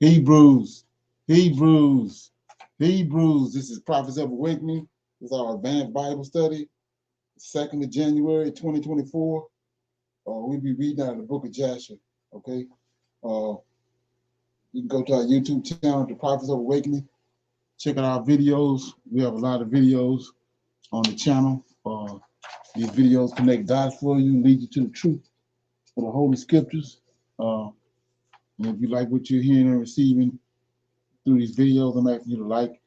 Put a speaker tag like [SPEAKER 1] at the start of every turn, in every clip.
[SPEAKER 1] Hebrews, Hebrews, Hebrews. This is Prophets of Awakening. This is our advanced Bible study, 2nd of January, 2024. We'll be reading out of the book of Jasher, okay? You can go to our YouTube channel, The Prophets of Awakening. Check out our videos. We have a lot of videos on the channel. These videos connect dots for you, lead you to the truth of the Holy Scriptures. And if you like what you're hearing and receiving through these videos, I'm asking you to like,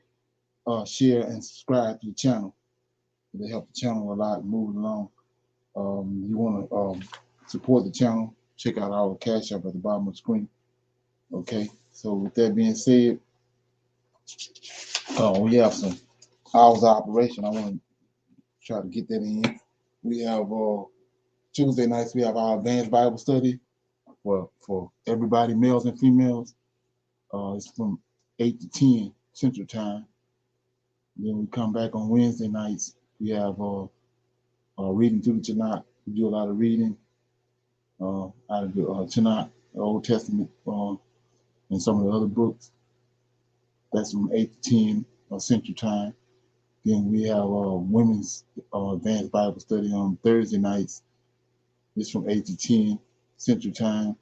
[SPEAKER 1] share, and subscribe to the channel. It'll help the channel a lot move along. You want to support the channel, check out our Cash App at the bottom of the screen. Okay, so with that being said, we have some hours of operation. I want to try to get that in. We have Tuesday nights, we have our advanced Bible study for everybody, males and females. It's from 8 to 10 Central Time. Then we come back on Wednesday nights. We have reading through the Tanakh. We do a lot of reading out of the Tanakh, the Old Testament, and some of the other books. That's from 8 to 10 Central Time. Then we have women's advanced Bible study on Thursday nights. It's from 8 to 10 Central Time.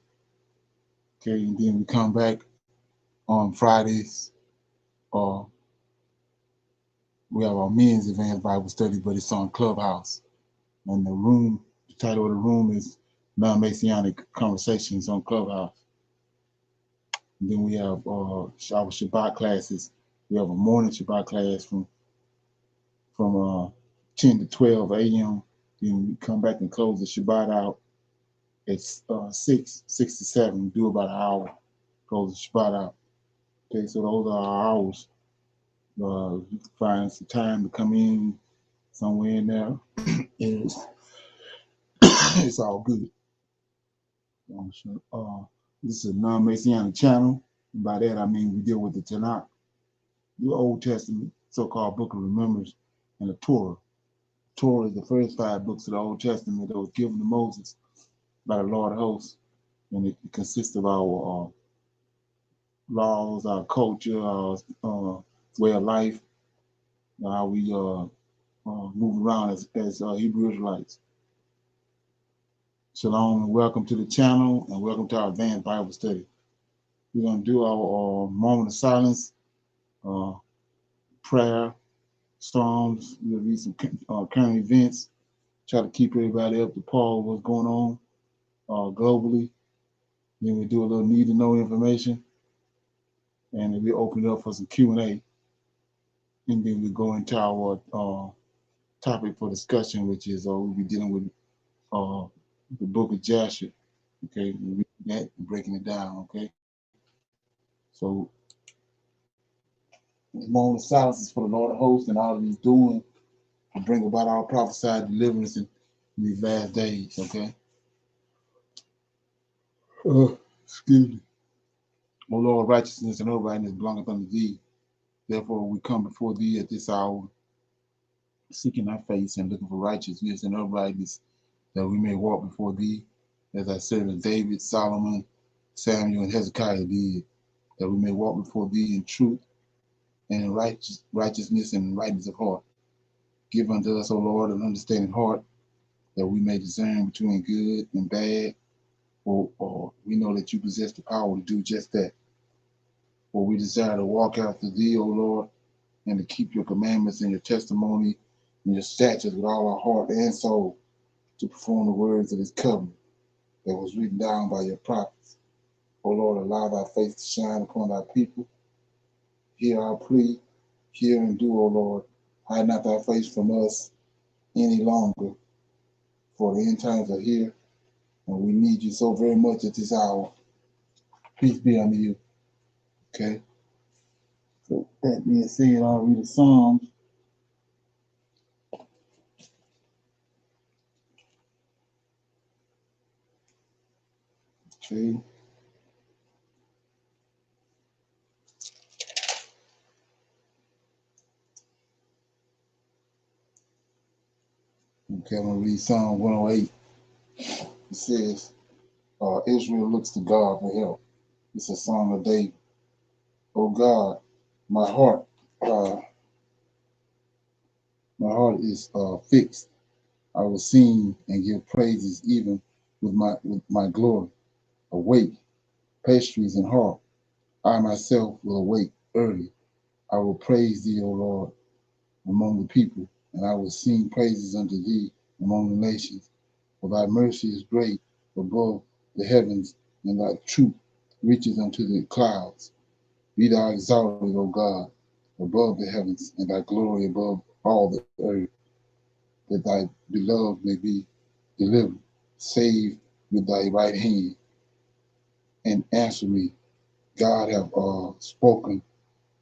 [SPEAKER 1] Okay, and then we come back on Fridays. We have our men's advanced Bible study, but it's on Clubhouse. And the title of the room is Non-Messianic Conversations on Clubhouse. And then we have our Shabbat classes. We have a morning Shabbat class from 10 to 12 a.m. Then we come back and close the Shabbat out at 6 to 7. Do about an hour, close the Shabbat out. Okay, so those are our hours. You can find some time to come in somewhere in there. It's all good. This is a non-Messianic channel. By that I mean we deal with the Tanakh, the Old Testament, so-called Book of Remembrance, and the Torah. Torah is the first 5 books of the Old Testament that was given to Moses by the Lord of hosts, and it consists of our laws, our culture, our way of life, how we move around as Hebrew Israelites. Shalom and welcome to the channel and welcome to our advanced Bible study. We're going to do our moment of silence, prayer, Psalms. We'll read some current events, try to keep everybody up to par with what's going on globally. Then we do a little need to know information, and then we open it up for some Q&A. And then we go into our topic for discussion, which is we'll be dealing with the book of Jasher. Okay, we'll read that and breaking it down. Okay, so the moment of silence is for the Lord of hosts and all that he's doing to bring about our prophesied deliverance in these last days. Okay. Excuse me. O Lord, righteousness and uprightness belongeth unto thee. Therefore we come before thee at this hour, seeking thy face and looking for righteousness and uprightness, that we may walk before thee, as our servants David, Solomon, Samuel, and Hezekiah did, that we may walk before thee in truth and in righteousness and rightness of heart. Give unto us, O Lord, an understanding heart, that we may discern between good and bad, or we know that you possess the power to do just that. For we desire to walk after thee, O Lord, and to keep your commandments and your testimony and your statutes with all our heart and soul, to perform the words of this covenant that was written down by your prophets. O Lord, allow thy face to shine upon thy people. Hear our plea, hear and do, O Lord. Hide not thy face from us any longer, for the end times are here, and we need you so very much at this hour. Peace be unto you. Okay. So that being said, I'll read the Psalms. Okay. Okay, I'm going to read Psalm 108. It says, Israel looks to God for help. It's a song of David. O God, my heart, uh, my heart is fixed. I will sing and give praises even with my glory. Awake, pastries and harp. I myself will awake early. I will praise thee, O Lord, among the people, and I will sing praises unto thee among the nations. For thy mercy is great above the heavens, and thy truth reaches unto the clouds. Be thou exalted, O God, above the heavens, and thy glory above all the earth, that thy beloved may be delivered. Save with thy right hand, and answer me. God have spoken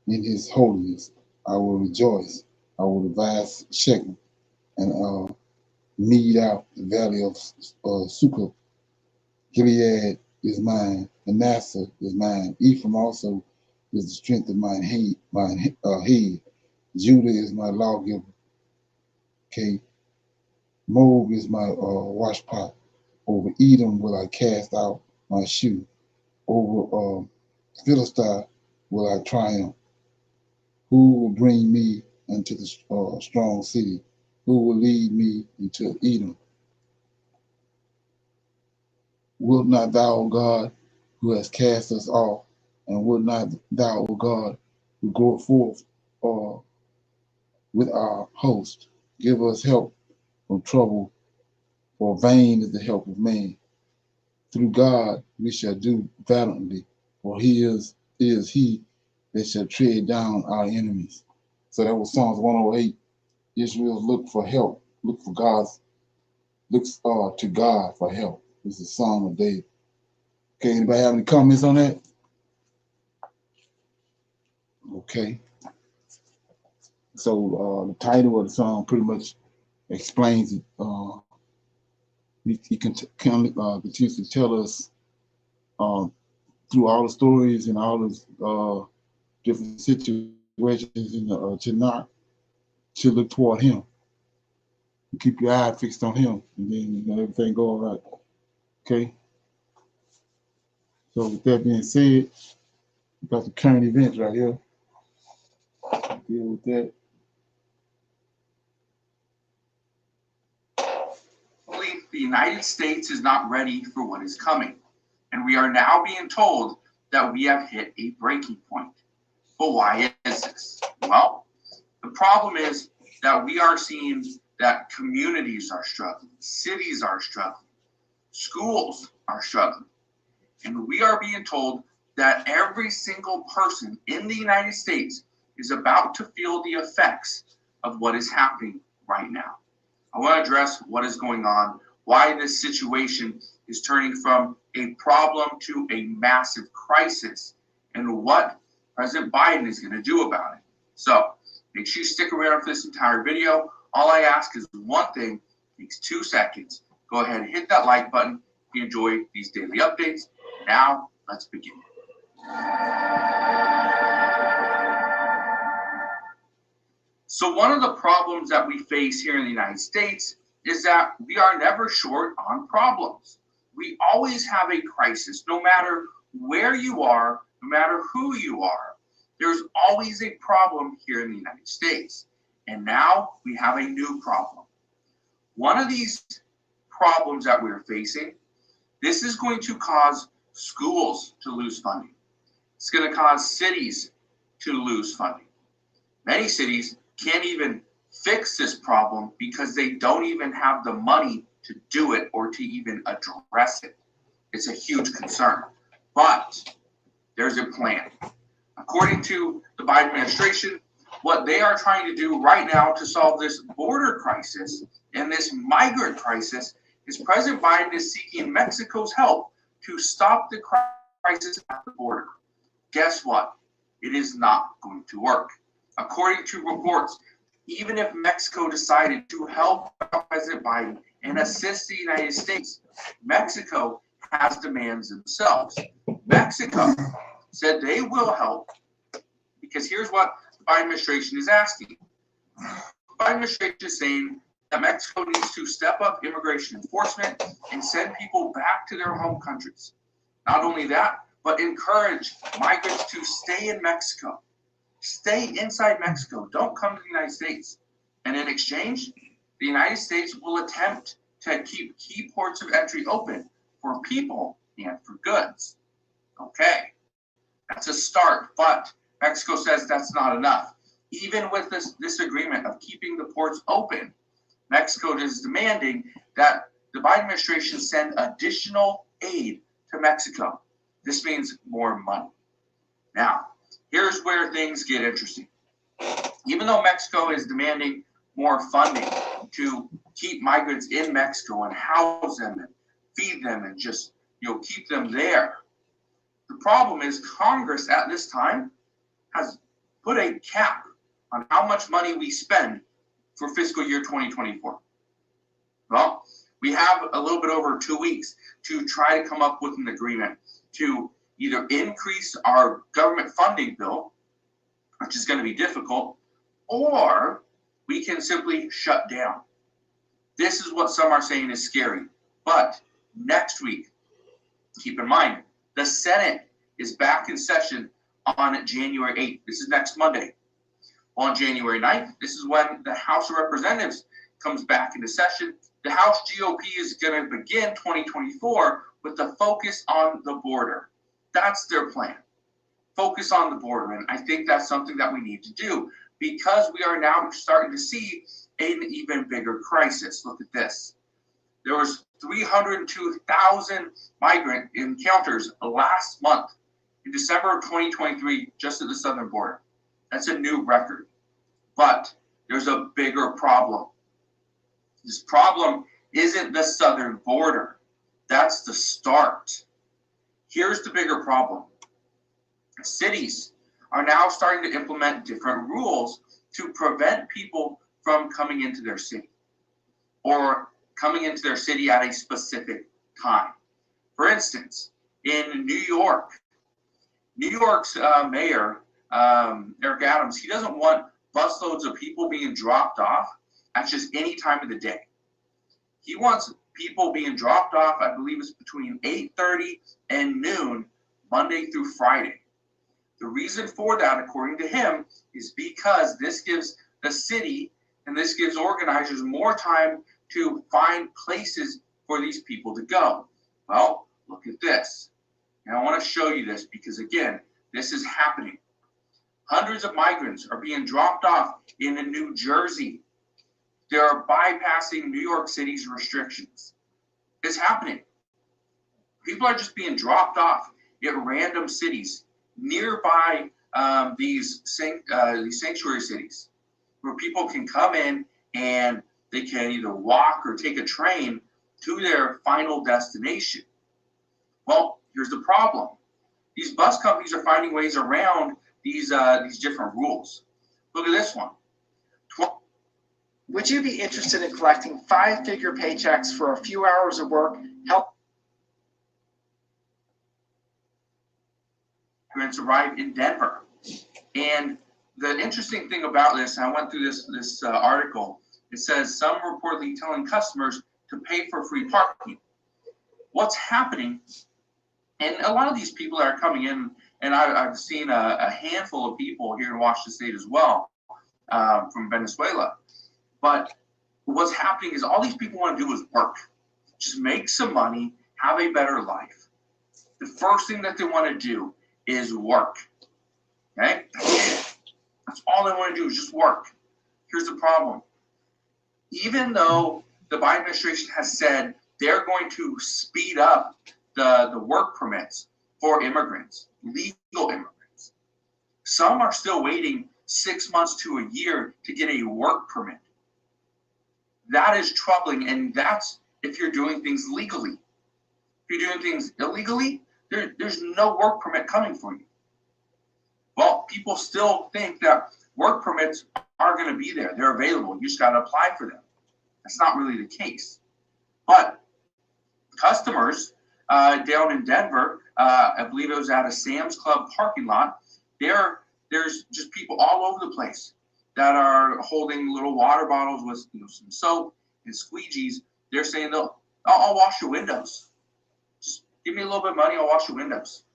[SPEAKER 1] in his holiness. I will rejoice. I will advise Shechem and meet out the valley of Sukkot. Gilead is mine, Manasseh is mine. Ephraim also is the strength of head. Judah is my lawgiver. Okay, Moab is my washpot. Over Edom will I cast out my shoe. Over Philistine will I triumph. Who will bring me into the strong city? Who will lead me into Edom? Wilt not thou, O God, who has cast us off, and wilt not thou, O God, who go forth with our host, give us help from trouble, for vain is the help of man. Through God we shall do valiantly, for he is he that shall tread down our enemies. So that was Psalms 108. Israel look for help, looks to God for help. This is Psalm of David. Okay, anybody have any comments on that? Okay. So the title of the song pretty much explains it. He continues to tell us through all the stories and all the different situations in the Tanakh to look toward him. You keep your eye fixed on him, and then everything go all right. Okay. So with that being said, we got the current events right here. Deal with that.
[SPEAKER 2] The United States is not ready for what is coming, and we are now being told that we have hit a breaking point. But why is this? Well, the problem is that we are seeing that communities are struggling, cities are struggling, schools are struggling, and we are being told that every single person in the United States is about to feel the effects of what is happening right now. I want to address what is going on, why this situation is turning from a problem to a massive crisis, and what President Biden is going to do about it. So make sure you stick around for this entire video. All I ask is one thing, it takes 2 seconds. Go ahead and hit that like button if you enjoy these daily updates. Now, let's begin. So one of the problems that we face here in the United States is that we are never short on problems. We always have a crisis, no matter where you are, no matter who you are. There's always a problem here in the United States. And now we have a new problem. One of these problems that we're facing, this is going to cause schools to lose funding. It's going to cause cities to lose funding. Many cities can't even fix this problem because they don't even have the money to do it or to even address it. It's a huge concern. But there's a plan. According to the Biden administration, what they are trying to do right now to solve this border crisis and this migrant crisis is President Biden is seeking Mexico's help to stop the crisis at the border. Guess what? It is not going to work. According to reports, even if Mexico decided to help President Biden and assist the United States, Mexico has demands themselves. Mexico said they will help because here's what the Biden administration is asking. The Biden administration is saying that Mexico needs to step up immigration enforcement and send people back to their home countries. Not only that, but encourage migrants to stay in Mexico. Stay inside Mexico. Don't come to the United States. And in exchange, the United States will attempt to keep key ports of entry open for people and for goods. Okay, that's a start, but Mexico says that's not enough. Even with this agreement of keeping the ports open, Mexico is demanding that the Biden administration send additional aid to Mexico. This means more money. Now, here's where things get interesting. Even though Mexico is demanding more funding to keep migrants in Mexico and house them and feed them and just keep them there, the problem is Congress at this time has put a cap on how much money we spend for fiscal year 2024. Well, we have a little bit over 2 weeks to try to come up with an agreement to either increase our government funding bill, which is going to be difficult, or we can simply shut down. This is what some are saying is scary. But next week, keep in mind, the Senate is back in session on January 8th. This is next Monday. On January 9th, this is when the House of Representatives comes back into session. The House GOP is going to begin 2024 with the focus on the border. That's their plan. Focus on the border. And I think that's something that we need to do because we are now starting to see an even bigger crisis. Look at this. There was 302,000 migrant encounters last month in December of 2023 just at the southern border. That's a new record. But there's a bigger problem. This problem isn't the southern border. That's the start. Here's the bigger problem. Cities are now starting to implement different rules to prevent people from coming into their city or coming into their city at a specific time. For instance, in New York's mayor, Eric Adams, he doesn't want busloads of people being dropped off at just any time of the day. He wants people being dropped off, I believe it's between 8:30 and noon, Monday through Friday. The reason for that, according to him, is because this gives the city and this gives organizers more time to find places for these people to go. Well, look at this. And I want to show you this because, again, this is happening. Hundreds of migrants are being dropped off in New Jersey. They are bypassing New York City's restrictions. It's happening. People are just being dropped off at random cities nearby these sanctuary cities where people can come in and they can either walk or take a train to their final destination. Well, here's the problem. These bus companies are finding ways around these different rules. Look at this one.
[SPEAKER 3] Would you be interested in collecting 5-figure paychecks for a few hours of work?
[SPEAKER 2] Migrants arrive in Denver. And the interesting thing about this, and I went through this article, it says some reportedly telling customers to pay for free parking. What's happening, and a lot of these people that are coming in, and I've seen a handful of people here in Washington State as well from Venezuela. But what's happening is all these people want to do is work. Just make some money, have a better life. The first thing that they want to do is work. Okay? That's all they want to do is just work. Here's the problem. Even though the Biden administration has said they're going to speed up the work permits for immigrants, legal immigrants, some are still waiting 6 months to a year to get a work permit. That is troubling, and that's if you're doing things legally. If you're doing things illegally, there's no work permit coming for you. Well, people still think that work permits are going to be there. They're available. You just got to apply for them. That's not really the case. But customers down in Denver, I believe it was at a Sam's Club parking lot, there's just people all over the place that are holding little water bottles with some soap and squeegees. They're saying, I'll wash your windows. Just give me a little bit of money, I'll wash your windows.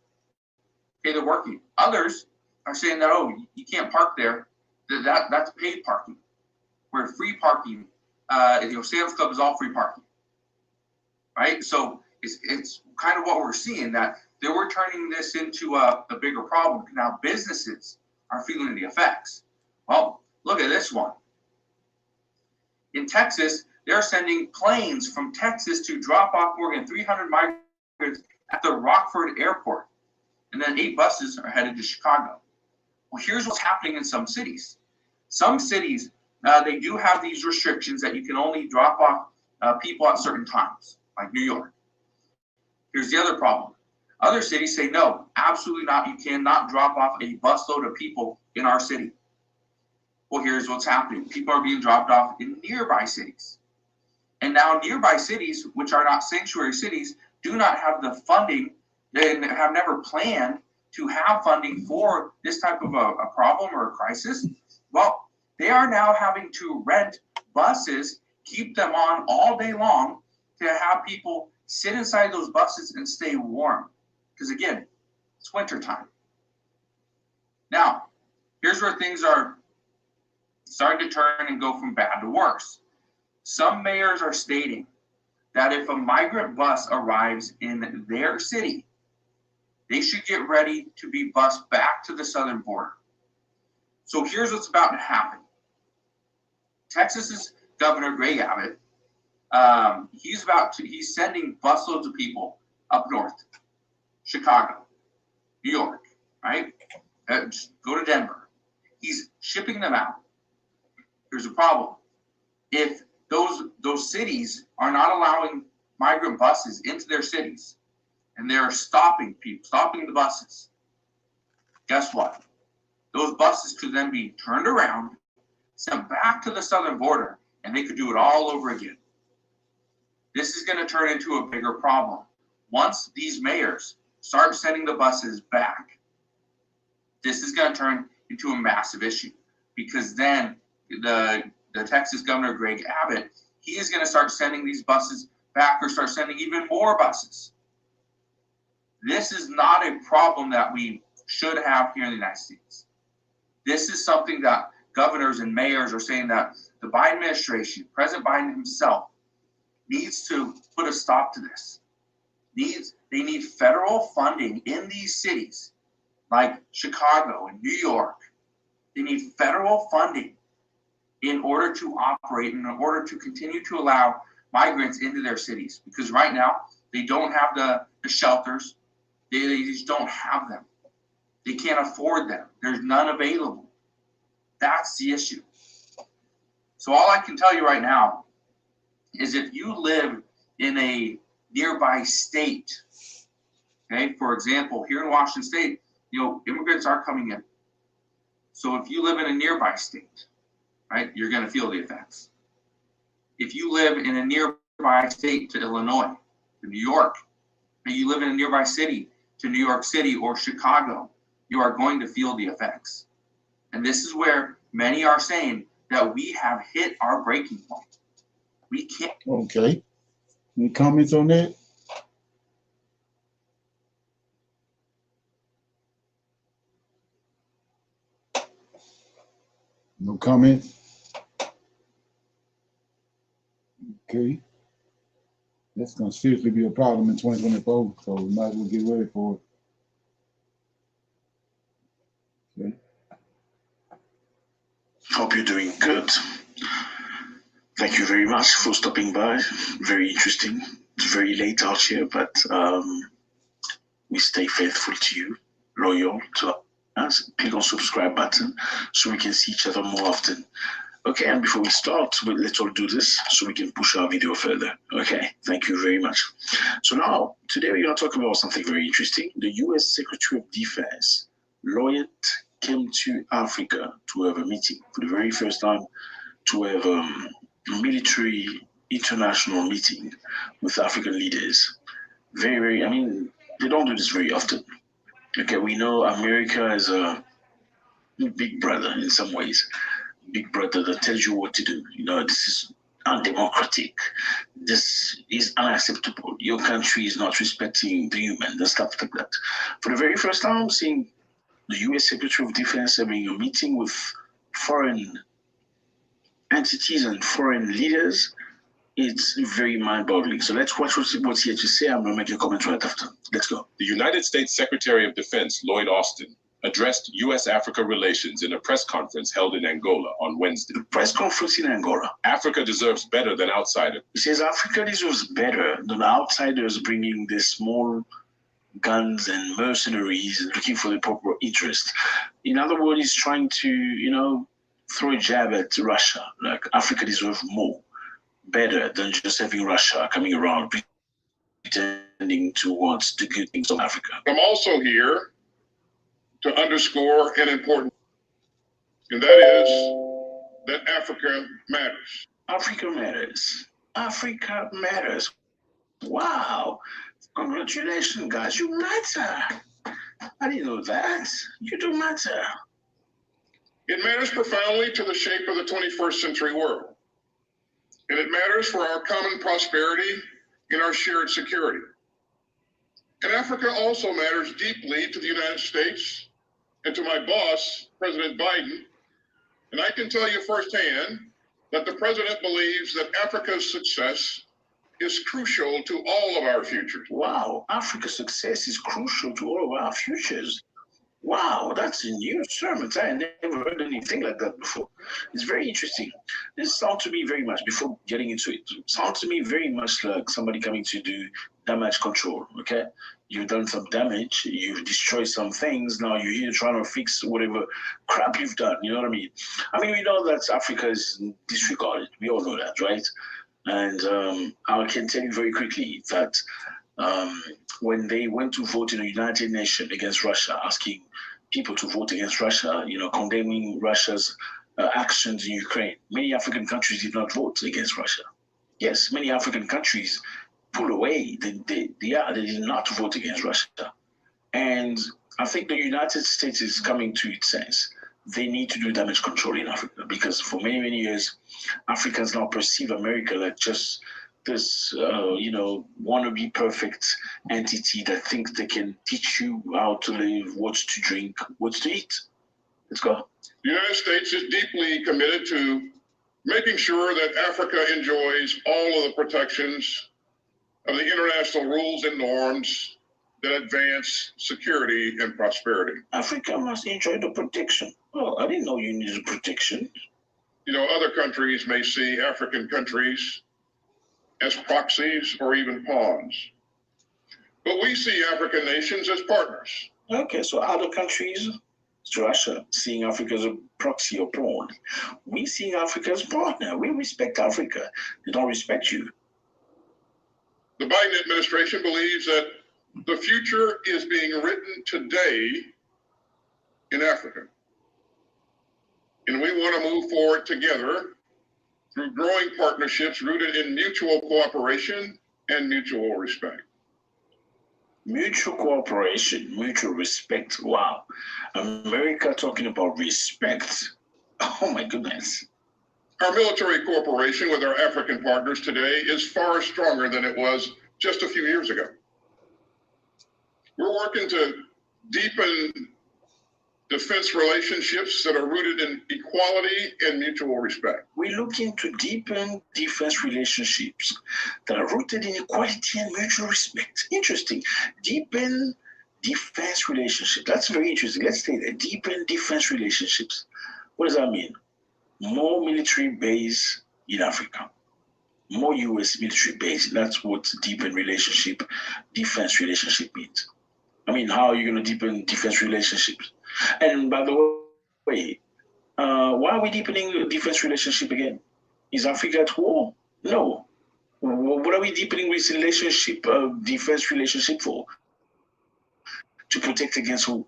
[SPEAKER 2] Okay, they're working. Others are saying that, oh, you can't park there. That's paid parking. Where free parking, Sam's Club is all free parking, right? So it's kind of what we're seeing, that we're turning this into a bigger problem. Now businesses are feeling the effects. Well, look at this one. In Texas, they're sending planes from Texas to drop off more than 300 migrants at the Rockford airport. And then 8 buses are headed to Chicago. Well, here's what's happening in some cities. Some cities, they do have these restrictions that you can only drop off people at certain times, like New York. Here's the other problem. Other cities say, no, absolutely not. You cannot drop off a busload of people in our city. Well, here's what's happening. People are being dropped off in nearby cities. And now nearby cities, which are not sanctuary cities, do not have the funding and have never planned to have funding for this type of a problem or a crisis. Well, they are now having to rent buses, keep them on all day long to have people sit inside those buses and stay warm. Because again, it's wintertime. Now, here's where things are starting to turn and go from bad to worse. Some mayors are stating that if a migrant bus arrives in their city, they should get ready to be bused back to the southern border. So here's what's about to happen. Texas's Governor Greg Abbott, he's sending busloads of people up north, Chicago, New York, right? Go to Denver. He's shipping them out. Here's a problem. If those cities are not allowing migrant buses into their cities, and they're stopping the buses, guess what? Those buses could then be turned around, sent back to the southern border, and they could do it all over again. This is going to turn into a bigger problem. Once these mayors start sending the buses back, this is going to turn into a massive issue, because then the Texas Governor Greg Abbott, he is going to start sending these buses back, or start sending even more buses. This is not a problem that we should have here in the United States. This is something that governors and mayors are saying that the Biden administration, President Biden himself, needs to put a stop to this. They need federal funding in these cities like Chicago and New York. They need federal funding in order to operate, in order to continue to allow migrants into their cities. Because right now, they don't have the shelters. They just don't have them. They can't afford them. There's none available. That's the issue. So all I can tell you right now is, if you live in a nearby state, okay, for example, here in Washington State, immigrants are coming in. So if you live in a nearby state, right, you're going to feel the effects. If you live in a nearby state to Illinois, to New York, and you live in a nearby city to New York City or Chicago, you are going to feel the effects. And this is where many are saying that we have hit our breaking point. We can't.
[SPEAKER 1] Okay. Any comments on that? No comments? Okay. That's going to seriously be a problem in 2024, so we might as well get ready for it. Okay.
[SPEAKER 4] Hope you're doing good. Thank you very much for stopping by. Very interesting. It's very late out here, but we stay faithful to you, loyal to us. Click on subscribe button so we can see each other more often. Okay, and before we start, let's all do this so we can push our video further. Okay, thank you very much. So now, today we're going to talk about something very interesting. The U.S. Secretary of Defense, Lloyd, came to Africa to have a meeting for the very first time, to have a military international meeting with African leaders. Very, they don't do this very often. Okay, we know America is a big brother in some ways. Big brother that tells you what to do. This is undemocratic. This is unacceptable. Your country is not respecting the human and stuff like that. For the very first time, I'm seeing the U.S. Secretary of Defense having a meeting with foreign entities and foreign leaders. It's very mind-boggling. So let's watch what's here to say. I'm going to make a comment right after. Let's go.
[SPEAKER 5] The United States Secretary of Defense, Lloyd Austin, addressed U.S.-Africa relations in a press conference held in Angola on Wednesday.
[SPEAKER 4] The press conference in Angola.
[SPEAKER 5] Africa deserves better than outsiders.
[SPEAKER 4] He says Africa deserves better than outsiders bringing their small guns and mercenaries looking for the proper interest. In other words, he's trying to, throw a jab at Russia. Like, Africa deserves more, better than just having Russia coming around pretending to want the good things of Africa.
[SPEAKER 6] I'm also here to underscore an important, and that is that Africa matters.
[SPEAKER 4] Africa matters. Africa matters. Wow. Congratulations, guys. You matter. I didn't know that. You do matter.
[SPEAKER 6] It matters profoundly to the shape of the 21st century world. And it matters for our common prosperity and our shared security. And Africa also matters deeply to the United States and to my boss, President Biden. And I can tell you firsthand that the president believes that Africa's success is crucial to all of our futures.
[SPEAKER 4] Wow, Africa's success is crucial to all of our futures. Wow, that's a new sermon. I never heard anything like that before. It's very interesting. This sounds to me very much, before getting into it, sounds to me very much like somebody coming to do damage control, okay? You've done some damage, you've destroyed some things, now you're here trying to fix whatever crap you've done, you know what I mean? I mean, we know that Africa is disregarded. We all know that, right? And I can tell you very quickly that when they went to vote in the United Nations against Russia, asking people to vote against Russia, condemning Russia's actions in Ukraine, many African countries did not vote against Russia. Yes, many African countries pulled away. They did not vote against Russia. And I think the United States is coming to its sense. They need to do damage control in Africa, because for many, many years, Africans now perceive America like just this, wannabe perfect entity that thinks they can teach you how to live, what to drink, what to eat. Let's go.
[SPEAKER 6] The United States is deeply committed to making sure that Africa enjoys all of the protections of the international rules and norms that advance security and prosperity.
[SPEAKER 4] Africa must enjoy the protection. Oh, I didn't know you needed protection.
[SPEAKER 6] Other countries may see African countries as proxies or even pawns. But we see African nations as partners.
[SPEAKER 4] Okay, so other countries, Russia, seeing Africa as a proxy or pawn. We see Africa as partner. We respect Africa. They don't respect you.
[SPEAKER 6] The Biden administration believes that the future is being written today in Africa. And we want to move forward together through growing partnerships rooted in mutual cooperation and mutual respect.
[SPEAKER 4] Mutual cooperation, mutual respect. Wow. America talking about respect. Oh my goodness.
[SPEAKER 6] Our military cooperation with our African partners today is far stronger than it was just a few years ago. We're working to deepen defense relationships that are rooted in equality and mutual respect.
[SPEAKER 4] We're looking to deepen defense relationships that are rooted in equality and mutual respect. Interesting. Deepen defense relationships. That's very interesting. Let's say that. Deepen defense relationships. What does that mean? More military base in Africa. More U.S. military base. That's what deepen relationship, defense relationship means. I mean, how are you going to deepen defense relationships? And by the way, why are we deepening the defense relationship again? Is Africa at war? No. What are we deepening this relationship, defense relationship for? To protect against who?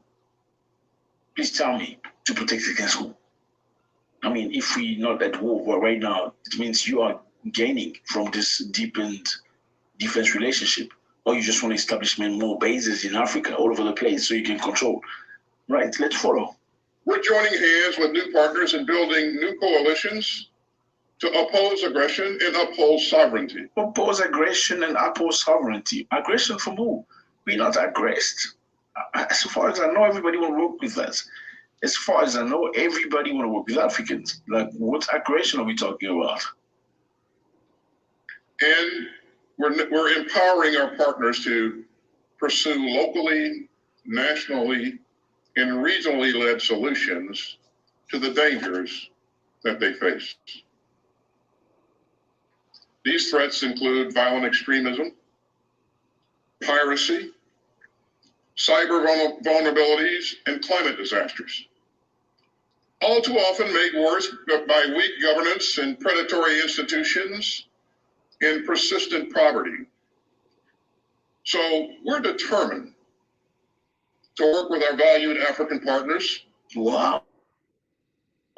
[SPEAKER 4] Please tell me. To protect against who? I mean, if we're not at war right now, it means you are gaining from this deepened defense relationship, or you just want to establish more bases in Africa all over the place so you can control. Right, let's follow.
[SPEAKER 6] We're joining hands with new partners and building new coalitions to oppose aggression and uphold sovereignty.
[SPEAKER 4] Oppose aggression and uphold sovereignty. Aggression from who? We're not aggressed. As far as I know, everybody will work with us. As far as I know, everybody want to work with Africans. Like, what aggression are we talking about?
[SPEAKER 6] And we're empowering our partners to pursue locally, nationally, and regionally led solutions to the dangers that they face. These threats include violent extremism, piracy, cyber vulnerabilities, and climate disasters. All too often made worse by weak governance and predatory institutions and persistent poverty. So we're determined to work with our valued African partners.
[SPEAKER 4] Wow.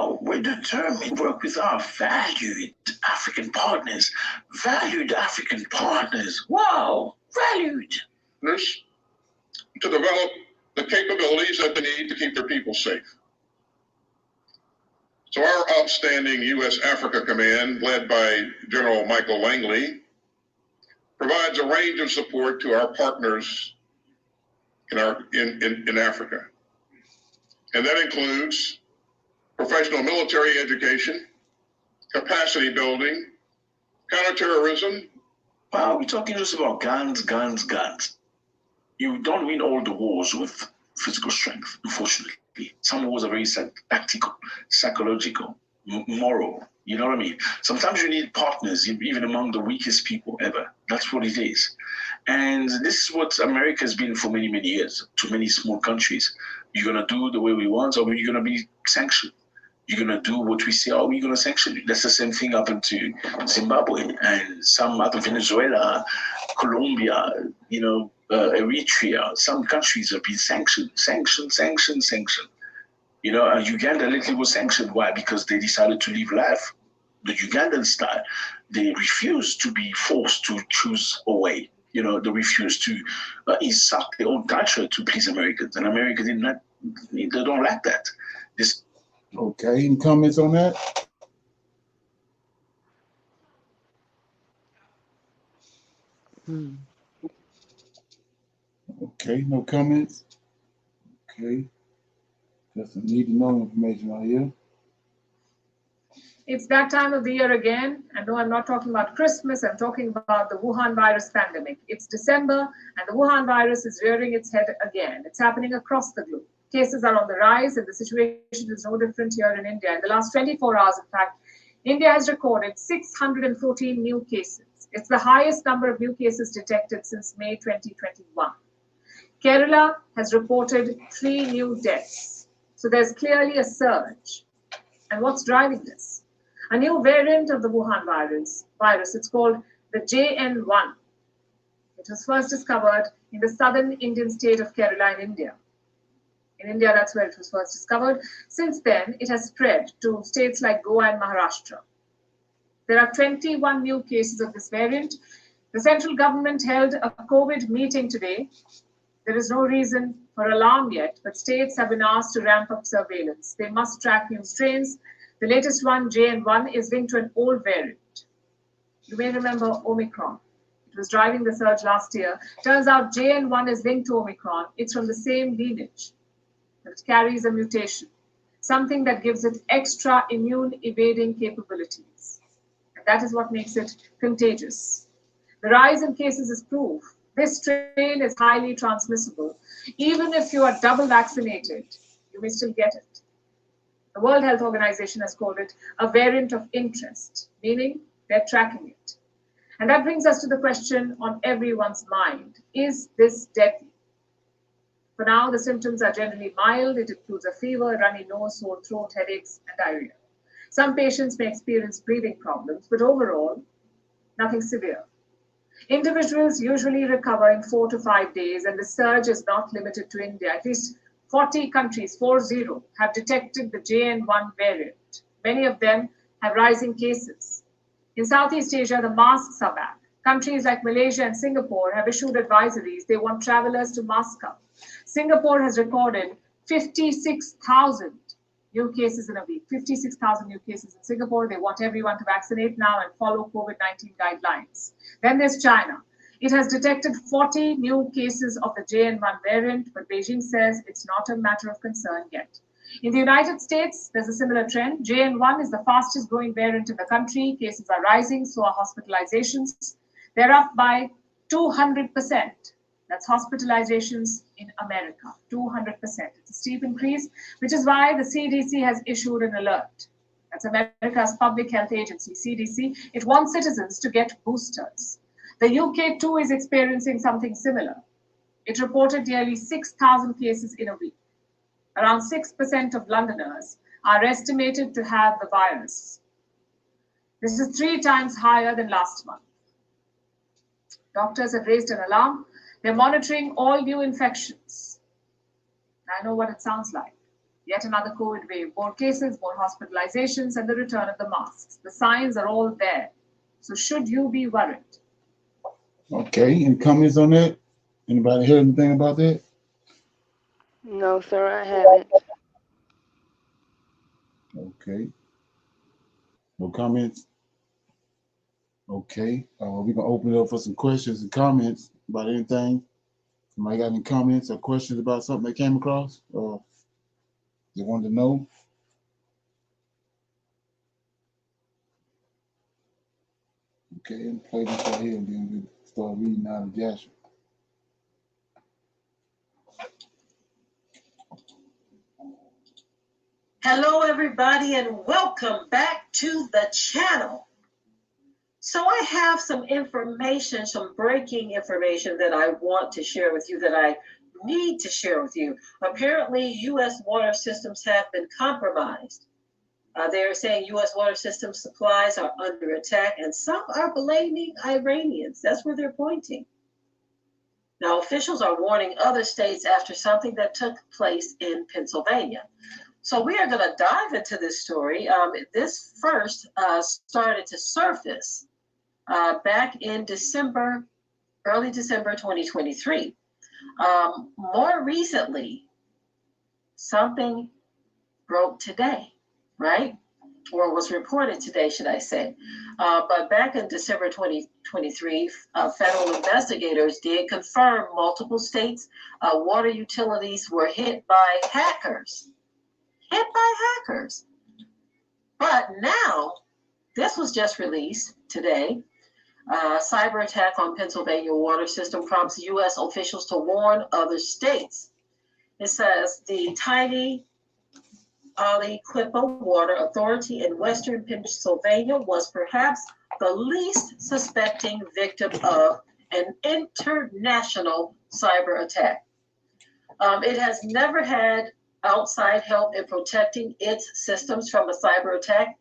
[SPEAKER 4] Oh, we're determined to work with our valued African partners. Valued African partners. Wow, valued.
[SPEAKER 6] To develop the capabilities that they need to keep their people safe. So our outstanding U.S. Africa Command, led by General Michael Langley, provides a range of support to our partners in Africa. And that includes professional military education, capacity building, counterterrorism.
[SPEAKER 4] Wow, we're talking just about guns, guns, guns. You don't win all the wars with physical strength, unfortunately. Some wars are very tactical, psychological, moral. You know what I mean? Sometimes you need partners, even among the weakest people ever. That's what it is. And this is what America has been for many, many years, to many small countries. You're going to do the way we want, or you're going to be sanctioned. You're going to do what we say, or we're going to sanction you. That's the same thing happened to Zimbabwe and some out of Venezuela, Colombia, Eritrea. Some countries have been sanctioned. You know, Uganda lately was sanctioned. Why? Because they decided to live life the Ugandan style. They refused to be forced to choose a way. You know, they refused to insult their own culture to please Americans. And America they don't like that.
[SPEAKER 1] Okay, any comments on that? Okay, no comments. Okay, that's some need to know information out here.
[SPEAKER 7] It's that time of the year again, and no, I'm not talking about Christmas, I'm talking about the Wuhan virus pandemic. It's December, and the Wuhan virus is rearing its head again. It's happening across the globe. Cases are on the rise, and the situation is no different here in India. In the last 24 hours, in fact, India has recorded 614 new cases. It's the highest number of new cases detected since May 2021. Kerala has reported 3 new deaths. So there's clearly a surge. And what's driving this? A new variant of the Wuhan virus, it's called the JN1. It was first discovered in the southern Indian state of Kerala in India. In India, that's where it was first discovered. Since then, it has spread to states like Goa and Maharashtra. There are 21 new cases of this variant. The central government held a COVID meeting today. There is no reason for alarm yet, but states have been asked to ramp up surveillance. They must track new strains. The latest one, JN1, is linked to an old variant. You may remember Omicron. It was driving the surge last year. Turns out JN1 is linked to Omicron. It's from the same lineage, but it carries a mutation, something that gives it extra immune evading capabilities. And that is what makes it contagious. The rise in cases is proof. This strain is highly transmissible. Even if you are double vaccinated, you may still get it. The World Health Organization has called it a variant of interest, meaning they're tracking it. And that brings us to the question on everyone's mind. Is this deadly? For now, the symptoms are generally mild. It includes a fever, runny nose, sore throat, headaches, and diarrhea. Some patients may experience breathing problems, but overall, nothing severe. Individuals usually recover in 4 to 5 days, and the surge is not limited to India. At least 40 countries, 40, have detected the JN1 variant. Many of them have rising cases. In Southeast Asia, the masks are back. Countries like Malaysia and Singapore have issued advisories. They want travelers to mask up. Singapore has recorded 56,000 new cases in a week, 56,000 new cases in Singapore. They want everyone to vaccinate now and follow COVID-19 guidelines. Then there's China. It has detected 40 new cases of the JN1 variant, but Beijing says it's not a matter of concern yet. In the United States, there's a similar trend. JN1 is the fastest growing variant in the country. Cases are rising, so are hospitalizations. They're up by 200%. That's hospitalizations in America, 200%. It's a steep increase, which is why the CDC has issued an alert. That's America's public health agency, CDC. It wants citizens to get boosters. The UK too is experiencing something similar. It reported nearly 6,000 cases in a week. Around 6% of Londoners are estimated to have the virus. This is 3 times higher than last month. Doctors have raised an alarm. They're monitoring all new infections. I know what it sounds like. Yet another COVID wave, more cases, more hospitalizations, and the return of the masks. The signs are all there. So should you be worried?
[SPEAKER 1] Okay, any comments on that? Anybody heard anything about that?
[SPEAKER 8] No, sir, I haven't.
[SPEAKER 1] Okay. No comments? Okay. We're going to open it up for some questions and comments about anything. Somebody got any comments or questions about something they came across? Or they wanted to know? Okay, and play this right here and then we start reading out of Joshua.
[SPEAKER 9] Hello, everybody, and welcome back to the channel. So I have some information, some breaking information that I want to share with you, that I need to share with you. Apparently, U.S. water systems have been compromised. They're saying U.S. water system supplies are under attack, and some are blaming Iranians. That's where they're pointing. Now, officials are warning other states after something that took place in Pennsylvania. So we are going to dive into this story. This first started to surface back in December, early December 2023. More recently, something broke today, right? Or was reported today, should I say. But back in December 2023, federal investigators did confirm multiple states' water utilities were hit by hackers. But now, this was just released today. Cyber attack on Pennsylvania water system prompts U.S. officials to warn other states. It says the tiny Aliquippa Water Authority in western Pennsylvania was perhaps the least suspecting victim of an international cyber attack. It has never had outside help in protecting its systems from a cyber attack,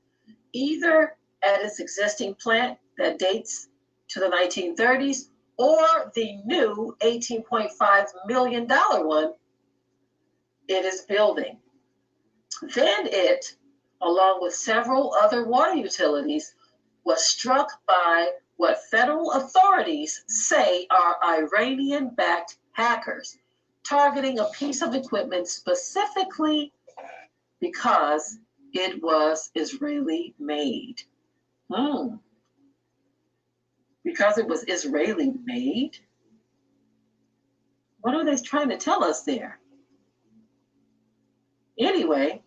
[SPEAKER 9] either at its existing plant that dates to the 1930s or the new $18.5 million one it is building. Then it, along with several other water utilities, was struck by what federal authorities say are Iranian-backed hackers, targeting a piece of equipment specifically because it was Israeli made. Because it was Israeli made? What are they trying to tell us there? Anyway,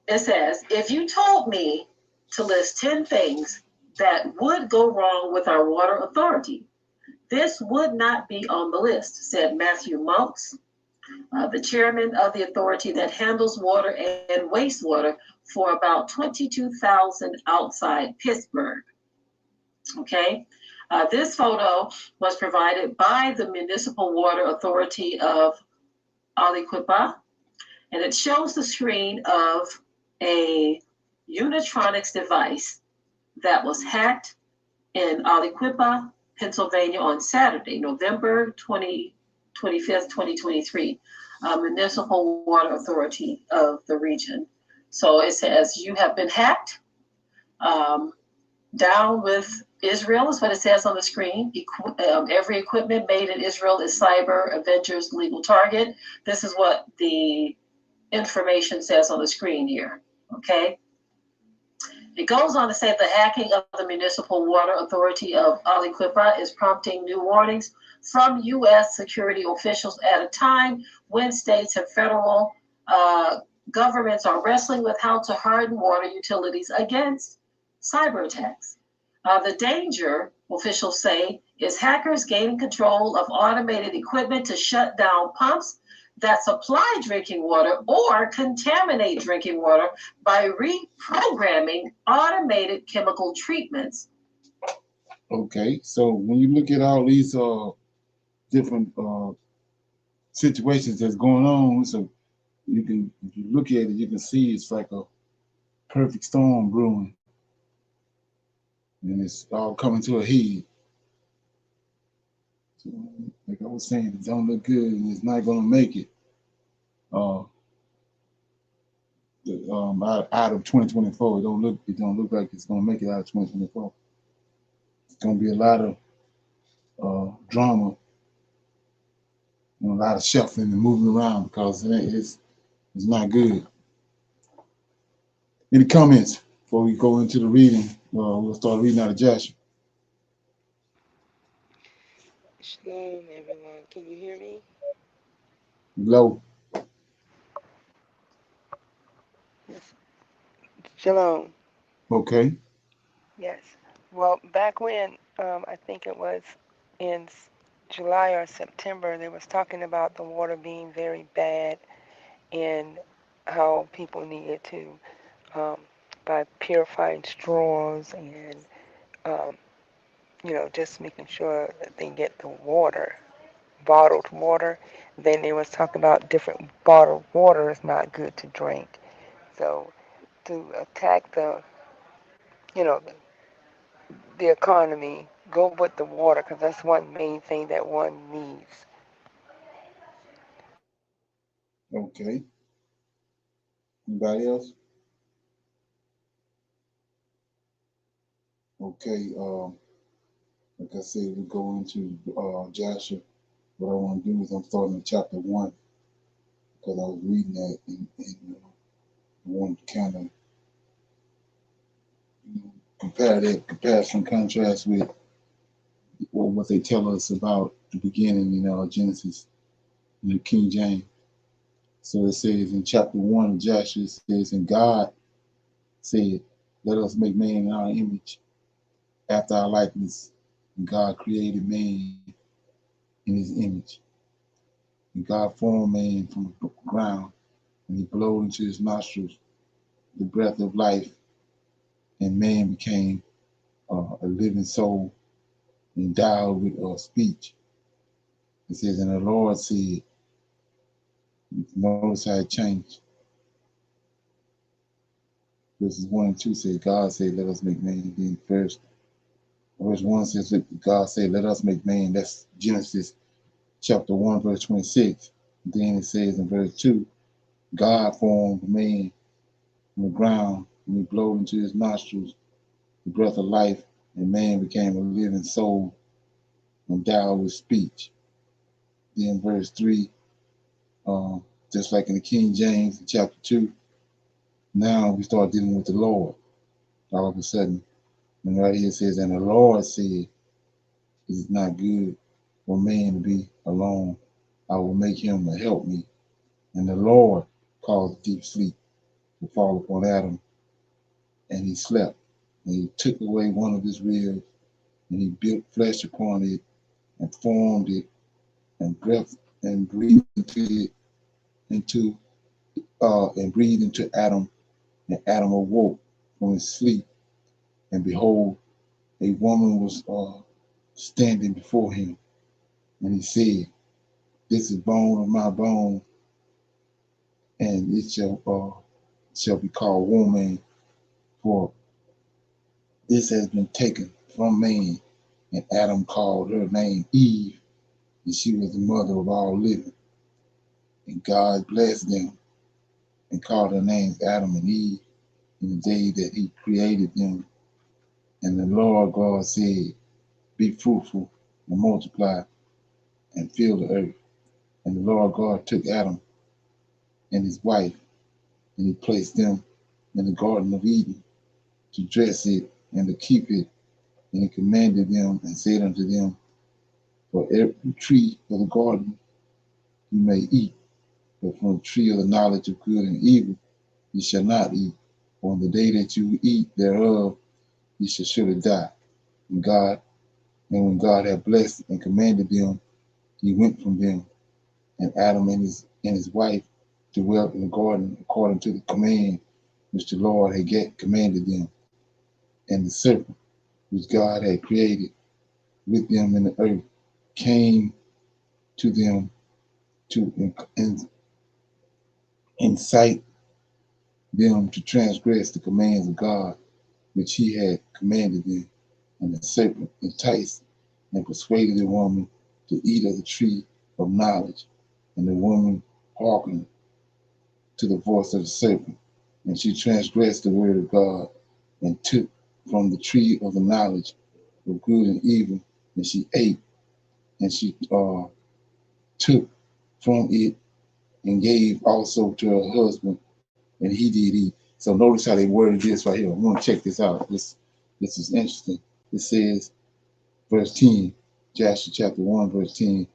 [SPEAKER 9] it says, if you told me to list 10 things that would go wrong with our water authority, this would not be on the list, said Matthew Monks, the chairman of the authority that handles water and wastewater for about 22,000 outside Pittsburgh. Okay, this photo was provided by the Municipal Water Authority of Aliquippa, and it shows the screen of a Unitronics device that was hacked in Aliquippa, Pennsylvania on Saturday, November 25th, 2023, Municipal Water Authority of the region. So it says, you have been hacked. Down with Israel is what it says on the screen. Every equipment made in Israel is Cyber Avengers legal target. This is what the information says on the screen here. Okay. It goes on to say the hacking of the Municipal Water Authority of Aliquippa is prompting new warnings from U.S. security officials at a time when states and federal governments are wrestling with how to harden water utilities against cyber attacks. The danger, officials say, is hackers gaining control of automated equipment to shut down pumps that supply drinking water or contaminate drinking water by reprogramming automated chemical treatments.
[SPEAKER 1] Okay, so when you look at all these different situations that's going on, so you can, if you look at it, you can see it's like a perfect storm brewing, and it's all coming to a head. So, like I was saying, it don't look good, and it's not going to make it. Out of 2024, it don't look like it's going to make it out of 2024. It's going to be a lot of drama and a lot of shuffling and moving around because it's not good. Any comments before we go into the reading? We'll start reading out of Joshua.
[SPEAKER 8] Shalom, everyone. Can you hear me?
[SPEAKER 1] Low.
[SPEAKER 8] Yes. Shalom.
[SPEAKER 1] Okay.
[SPEAKER 8] Yes. Well, back when, I think it was in July or September, they was talking about the water being very bad and how people needed to, by purifying straws and, just making sure that they get the water, bottled water. Then they was talking about different bottled water is not good to drink. So to attack you know, the economy, go with the water because that's one main thing that one needs.
[SPEAKER 1] Okay. Anybody else? Okay. Like I said, we go into Joshua. What I want to do is I'm starting in chapter 1 because I was reading that and I wanted to kind of compare some contrast with what they tell us about the beginning, Genesis in the King James. So it says in chapter 1 of Joshua, it says, and God said, let us make man in our image, after our likeness. And God created man in his image. And God formed man from the ground, and he blew into his nostrils the breath of life, and man became a living soul endowed with speech. It says, and the Lord said, notice how it changed. Verses 1 and 2 says, God said, let us make man. Then verse 1 says, God said, let us make man. That's Genesis chapter 1, verse 26. Then it says in verse 2, God formed man from the ground, and he blew into his nostrils the breath of life, and man became a living soul endowed with speech. Then verse 3, just like in the King James in chapter 2, now we start dealing with the Lord all of a sudden. And right here it says, and the Lord said, it is not good for man to be alone. I will make him to help me. And the Lord caused deep sleep to fall upon Adam, and he slept. And he took away one of his ribs, and he built flesh upon it, and formed it, and breathed and breathed into Adam, and Adam awoke from his sleep, and behold, a woman was standing before him, and he said, this is bone of my bone, and it shall be called woman, for this has been taken from man. And Adam called her name Eve, and she was the mother of all living. And God blessed them and called her names Adam and Eve in the day that he created them. And the Lord God said, be fruitful and multiply and fill the earth. And the Lord God took Adam and his wife, and he placed them in the Garden of Eden, to dress it and to keep it. And he commanded them and said unto them, for every tree of the garden you may eat, but from the tree of the knowledge of good and evil you shall not eat. For on the day that you eat thereof, you shall surely die. And when God had blessed and commanded them, he went from them. And Adam and his wife dwelt in the garden according to the command which the Lord had commanded them. And the serpent which God had created with them in the earth came to them to incite them to transgress the commands of God which he had commanded them. And the serpent enticed and persuaded the woman to eat of the tree of knowledge. And the woman hearkened to the voice of the serpent, and she transgressed the word of God, and took from the tree of the knowledge of good and evil, and she ate, and she took from it and gave also to her husband, and he did eat. So notice how they worded this right here. I want to check this out. This is interesting. It says, verse 10, Joshua chapter 1, verse 10,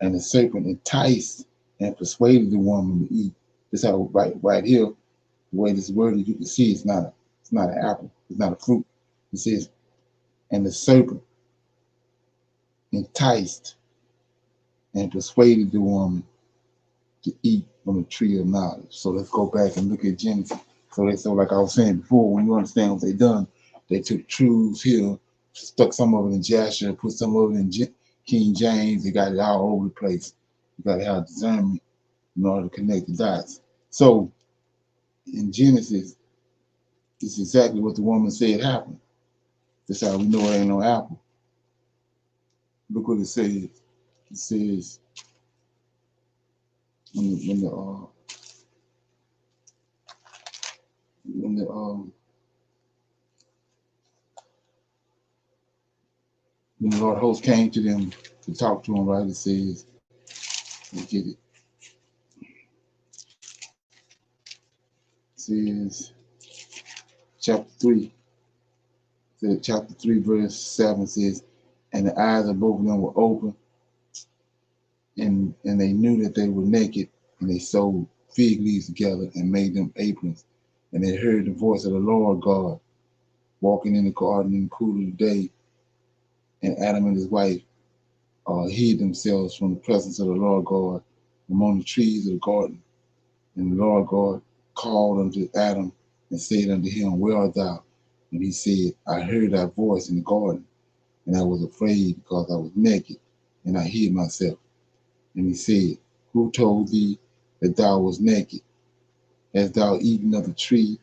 [SPEAKER 1] and the serpent enticed and persuaded the woman to eat. This how right here, the way this worded, you can see it's not an apple, it's not a fruit. It says, and the serpent enticed and persuaded the woman to eat from the tree of knowledge. So let's go back and look at Genesis. So like I was saying before, when you understand what they done, they took truths here, stuck some of it in Joshua, put some of it in King James. They got it all over the place. You got to have discernment in order to connect the dots. So in Genesis, it's exactly what the woman said happened. That's how we know it ain't no apple. Look what it says. It says when the Lord host came to them to talk to them, right? It says, let's get it. It says chapter 3. Chapter 3, verse 7 says, and the eyes of both of them were open, and they knew that they were naked, and they sewed fig leaves together and made them aprons. And they heard the voice of the Lord God walking in the garden in the cool of the day. And Adam and his wife hid themselves from the presence of the Lord God among the trees of the garden. And the Lord God called unto Adam and said unto him, where art thou? And he said, I heard thy voice in the garden, and I was afraid because I was naked, and I hid myself. And he said, who told thee that thou was naked? Hast thou eaten of the tree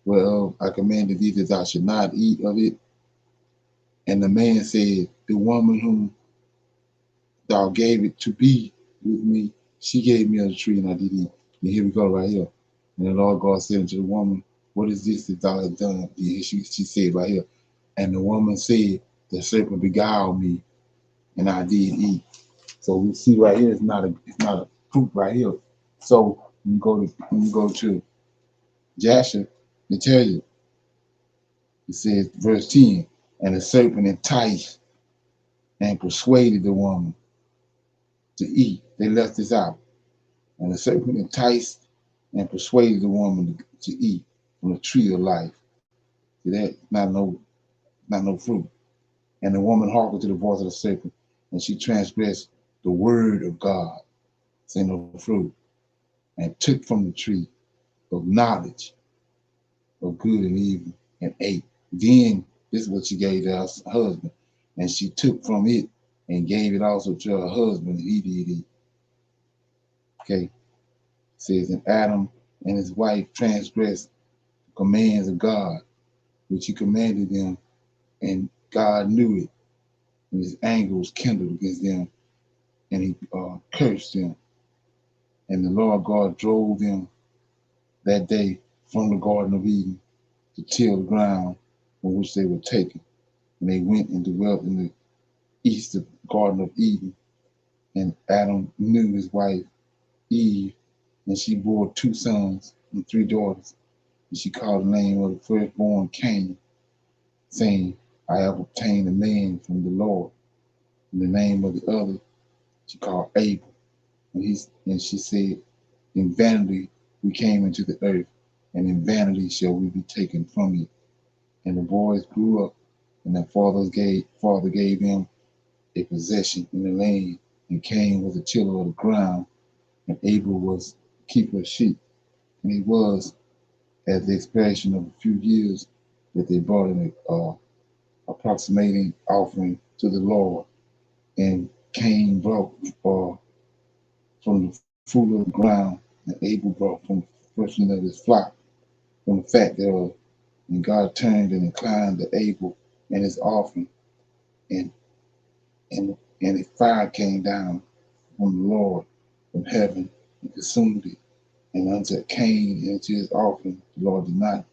[SPEAKER 1] whereof I commanded thee that thou should not eat of it? And the man said, the woman whom thou gave it to be with me, she gave me of the tree, and I did eat. And here we go right here. And the Lord God said unto the woman, what is this that thou hast done? She said right here. And the woman said, the serpent beguiled me, and I did eat. So we see right here, it's not a fruit right here. So when you go to Joshua, it tells you, it says, verse 10, and the serpent enticed and persuaded the woman to eat. They left this out. And the serpent enticed and persuaded the woman to eat from the tree of life. See that? Not no fruit. And the woman hearkened to the voice of the serpent, and she transgressed the word of God, saying no fruit, and took from the tree of knowledge of good and evil, and ate. Then this is what she gave to her husband, and she took from it and gave it also to her husband, and he did eat. Okay, it says, and Adam and his wife transgressed the commands of God, which he commanded them, and God knew it, and his anger was kindled against them, and he cursed them. And the Lord God drove them that day from the Garden of Eden to till the ground from which they were taken. And they went and dwelt in the east of the Garden of Eden. And Adam knew his wife Eve, and she bore 2 sons and 3 daughters. And she called the name of the firstborn Cain, saying, I have obtained a man from the Lord. And the name of the other she called Abel. And she said, in vanity we came into the earth, and in vanity shall we be taken from it. And the boys grew up, and their father gave them a possession in the land, and Cain was a tiller of the ground, and Abel was a keeper of sheep. And it was at the expiration of a few years that they brought an approximating offering to the Lord. And Cain brought from the fruit of the ground, and Abel brought from the portion of his flock, from the fat thereof. And God turned and inclined to Abel and his offering, and and a fire came down from the Lord from heaven and consumed it. And unto Cain and to his offering the Lord did not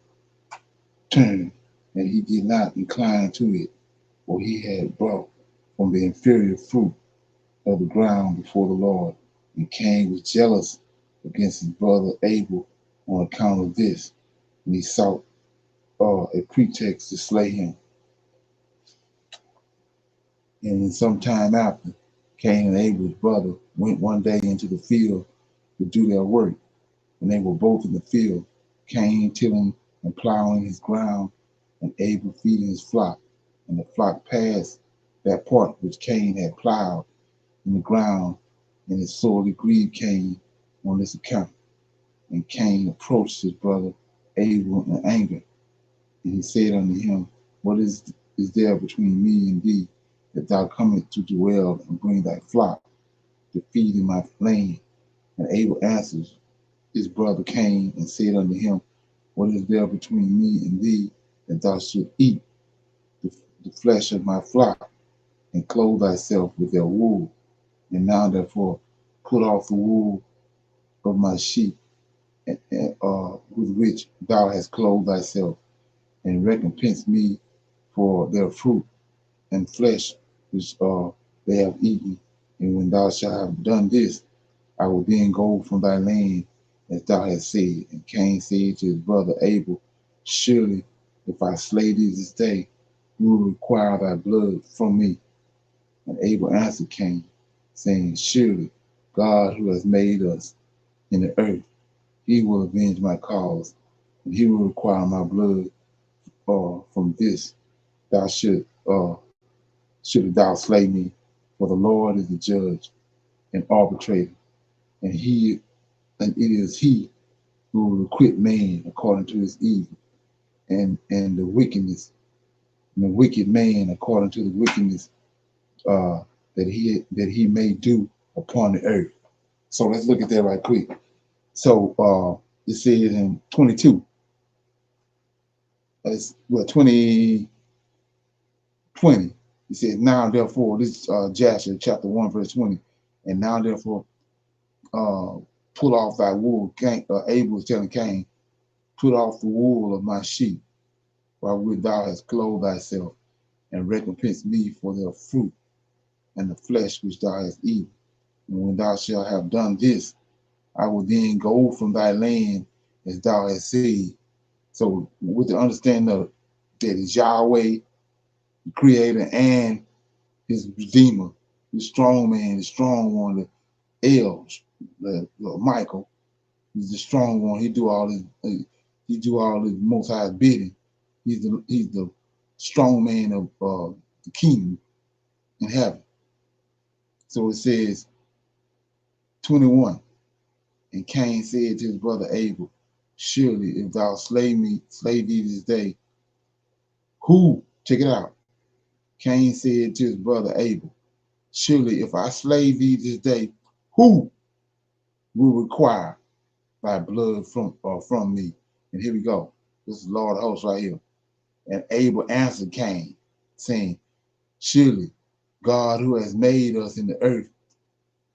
[SPEAKER 1] turn, and he did not incline to it, for he had brought from the inferior fruit of the ground before the Lord. And Cain was jealous against his brother Abel on account of this, and he sought a pretext to slay him. And some time after, Cain and Abel's brother went one day into the field to do their work, and they were both in the field, Cain tilling and plowing his ground, and Abel feeding his flock. And the flock passed that part which Cain had plowed in the ground, and it sorely grieved Cain on this account. And Cain approached his brother Abel in anger, and he said unto him, what is there between me and thee, that thou comest to dwell and bring thy flock to feed in my land? And Abel answered his brother Cain and said unto him, what is there between me and thee, that thou shouldst eat the flesh of my flock, and clothe thyself with their wool? And now therefore put off the wool of my sheep, with which thou hast clothed thyself, and recompense me for their fruit and flesh which they have eaten. And when thou shalt have done this, I will then go from thy land, as thou hast said. And Cain said to his brother Abel, surely if I slay thee this day, you will require thy blood from me. And Abel answered Cain, saying, surely God, who has made us in the earth, he will avenge my cause, and he will require my blood from this. Thou should thou slay me, for the Lord is the judge and arbitrator, and it is he who will requite man according to his evil, and the wickedness, and the wicked man according to the wickedness that he may do upon the earth. So let's look at that right quick. So it says in 22, it's 20. He says, now therefore, this is Jasher chapter 1 verse 20, and now therefore pull off thy wool. Abel was telling Cain, put off the wool of my sheep, wherewith thou hast clothed thyself, and recompense me for their fruit and the flesh which thou hast eaten. And when thou shalt have done this, I will then go from thy land, as thou hast said. So with the understanding of that is Yahweh, the creator, and his redeemer, the strong man, the strong one, the Michael, he's the strong one. He do all his Most High's bidding. He's the strong man of the kingdom in heaven. So it says 21, and Cain said to his brother Abel, surely if thou slay thee this day, who, check it out, Cain said to his brother Abel, surely if I slay thee this day, who will require thy blood from me? And here we go. This is Lord of hosts right here. And Abel answered Cain, saying, surely God, who has made us in the earth,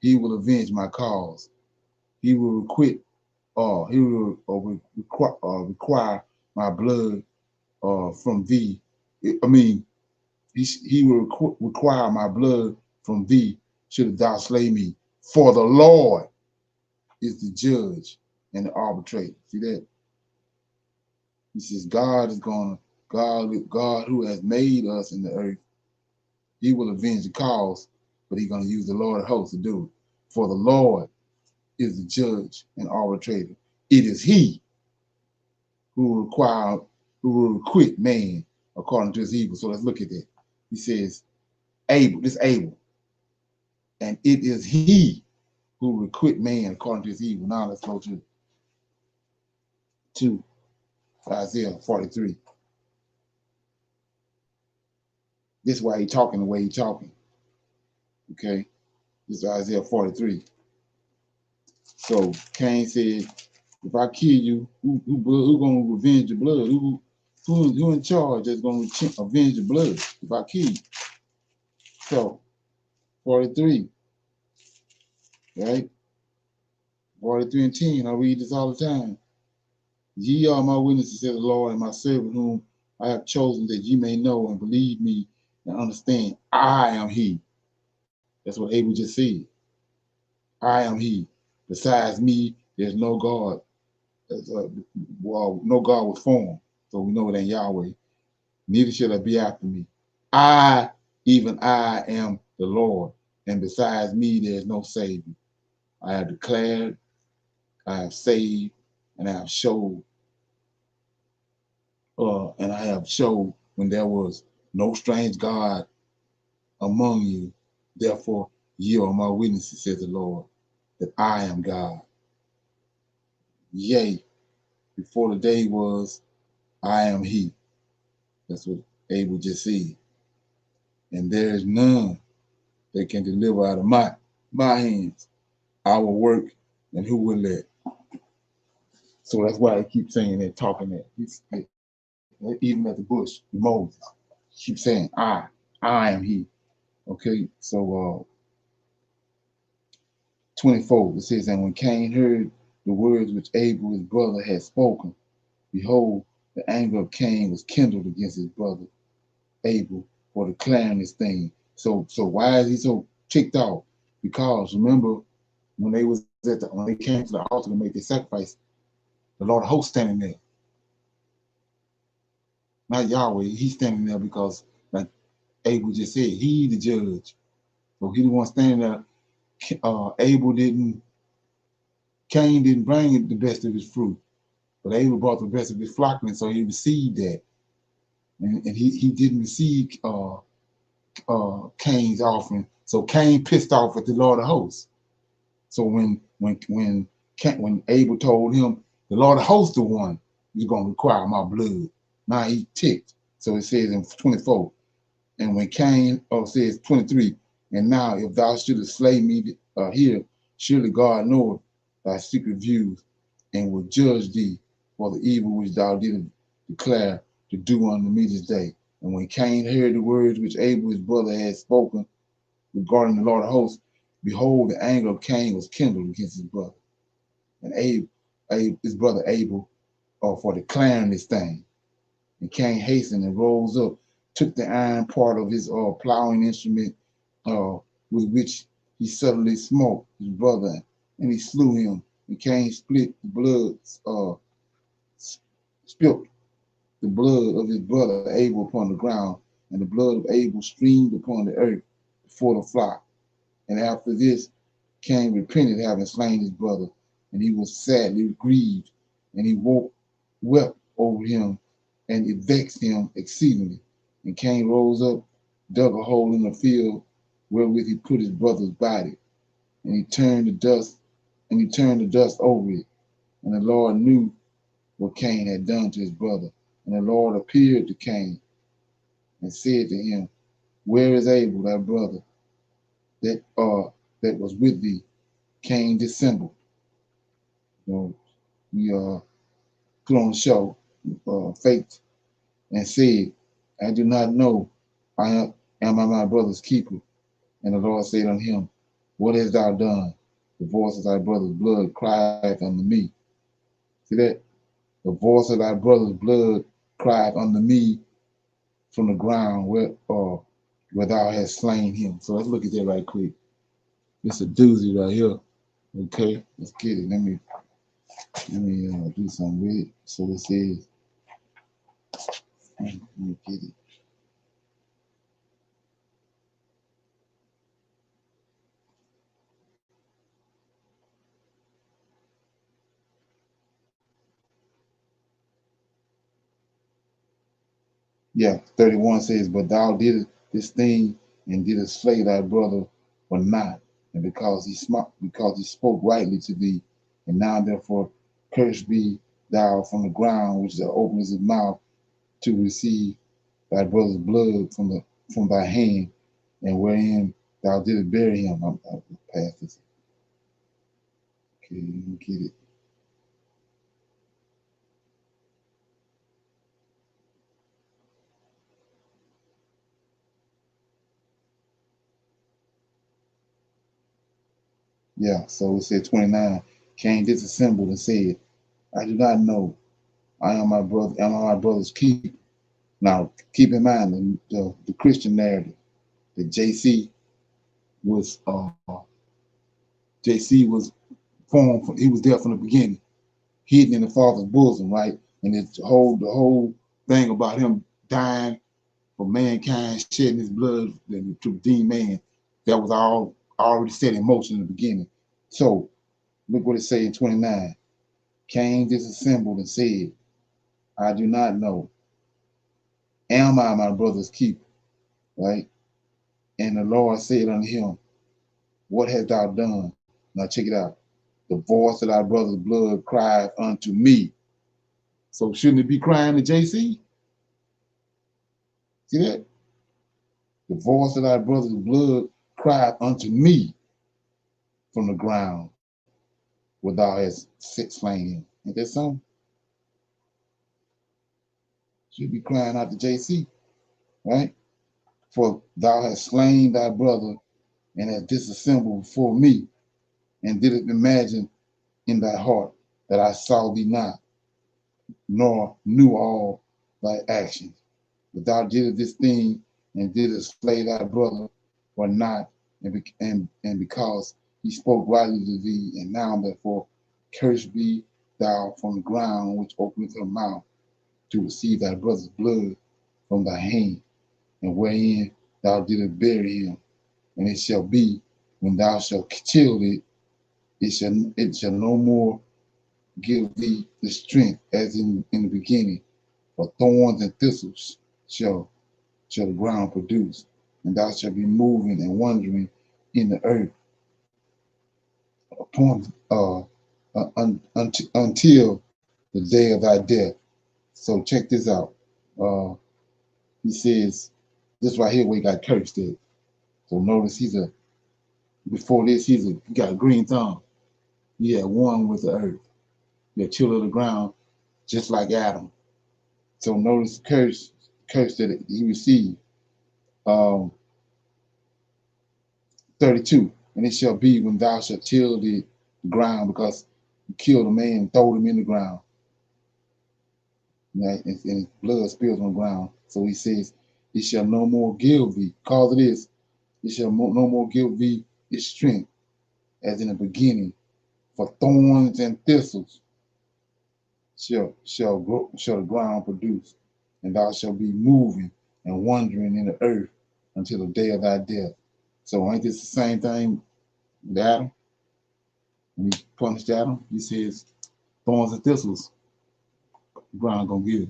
[SPEAKER 1] he will avenge my cause. He will require my blood from thee. I mean, he will require my blood from thee, should thou slay me. For the Lord is the judge and the arbitrator. See that? He says, God who has made us in the earth, he will avenge the cause, but he's going to use the Lord of hosts to do it. For the Lord is the judge and arbitrator. It is he who will requite man according to his evil. So let's look at that. He says, Abel, and it is he who will requite man according to his evil. Now let's go to Isaiah 43. This is why he's talking the way he's talking. Okay, this is Isaiah 43. So Cain said, if I kill you, who gonna revenge the blood? Who in charge that's gonna avenge the blood if I kill you? So 43, right? 43 and 10, I read this all the time. Ye are my witnesses, said the Lord, and my servant whom I have chosen, that ye may know and believe me and understand. I am he. That's what Abel just said. I am he. Besides me, there's no God. No God was formed. So we know it ain't Yahweh. Neither shall there be after me. Even I am the Lord, and besides me there is no Savior. I have declared, I have saved, and I have showed, when there was no strange God among you. Therefore, ye are my witnesses, says the Lord, that I am God. Yea, before the day was, I am he. That's what Abel just said. And there is none that can deliver out of my hands. I will work, and who will let? So that's why he keeps saying that, talking that. Even at the bush, Moses, he keeps saying, I am he. Okay, so 24, it says, and when Cain heard the words which Abel his brother had spoken, behold, the anger of Cain was kindled against his brother Abel for declaring this thing. So why is he so ticked off? Because remember, when they came to the altar to make their sacrifice, the Lord of hosts standing there. Not Yahweh, he's standing there because, like Abel just said, he the judge. So he the one standing there. Cain didn't bring the best of his fruit, but Abel brought the best of his flock, and so he received that. And he didn't receive Cain's offering. So Cain pissed off at the Lord of hosts. So when Abel told him, the Lord of hosts the one who's going to require my blood, now he ticked. So it says in 24, and when Cain, says 23, and now if thou shouldest slay me here, surely God knoweth thy secret views, and will judge thee for the evil which thou didst declare to do unto me this day. And when Cain heard the words which Abel his brother had spoken regarding the Lord of hosts, behold, the anger of Cain was kindled against his brother. And his brother Abel, for declaring this thing. And Cain hastened and rose up, took the iron part of his plowing instrument, with which he suddenly smote his brother, and he slew him. And Cain spilt the blood of his brother Abel upon the ground, and the blood of Abel streamed upon the earth before the flock. And after this, Cain repented having slain his brother, and he was sadly grieved, and he wept over him, and it vexed him exceedingly. And Cain rose up, dug a hole in the field wherewith he put his brother's body, and he turned the dust over it. And the Lord knew what Cain had done to his brother. And the Lord appeared to Cain and said to him, where is Abel, thy brother, that was with thee? Cain dissembled. He put on a show, faked, and said, I do not know. Am I my brother's keeper? And the Lord said unto him, what hast thou done? The voice of thy brother's blood crieth unto me. See that? The voice of thy brother's blood crieth unto me from the ground where thou hast slain him. So let's look at that right quick. It's a doozy right here. Okay, let's get it. Let me do something with it. So it says, me get it. Yeah, 31 says, but thou didst this thing and didst slay thy brother or not, and because he spoke rightly to thee, and now therefore cursed be thou from the ground, which thou openest his mouth to receive thy brother's blood from thy hand, and wherein thou didst bury him. I'm past this. Okay, let me get it. Yeah, so it said 29. Cain disassembled and said, I do not know. I am my brother's keeper. Now, keep in mind the Christian narrative that JC was formed. He was there from the beginning, hidden in the Father's bosom, right? And it's the whole thing about him dying for mankind, shedding his blood to redeem man. That was all already set in motion in the beginning. So look what it says in 29. Cain disassembled and said, I do not know. Am I my brother's keeper? Right? And the Lord said unto him, what hast thou done? Now check it out. The voice of thy brother's blood cried unto me. So shouldn't it be crying to JC? See that? The voice of thy brother's blood cried unto me from the ground where thou hast slain him. Ain't that something? Should be crying out to JC, right? For thou hast slain thy brother and hast disassembled before me, and didst imagine in thy heart that I saw thee not, nor knew all thy actions. But thou didst this thing and didst slay thy brother or not, and because he spoke rightly to thee, and now therefore cursed be thou from the ground which openeth her mouth to receive thy brother's blood from thy hand, and wherein thou didst bury him. And it shall be when thou shalt kill it, it shall no more give thee the strength as in the beginning. For thorns and thistles shall the ground produce, and thou shalt be moving and wandering in the earth upon until the day of thy death. So check this out. He says this right here where he got cursed at. So notice before this he got a green thumb. He had one with the earth. He had children of the ground, just like Adam. So notice the curse that he received. 32. And it shall be when thou shalt till the ground, because you killed a man and throw him in the ground. Right? And his blood spills on the ground. So he says, it shall no more give thee, because of this, it shall no more give thee its strength as in the beginning. For thorns and thistles shall the ground produce, and thou shalt be moving and wandering in the earth until the day of thy death. So ain't this the same thing with Adam? When he punished Adam, he says, thorns and thistles, the ground gonna give.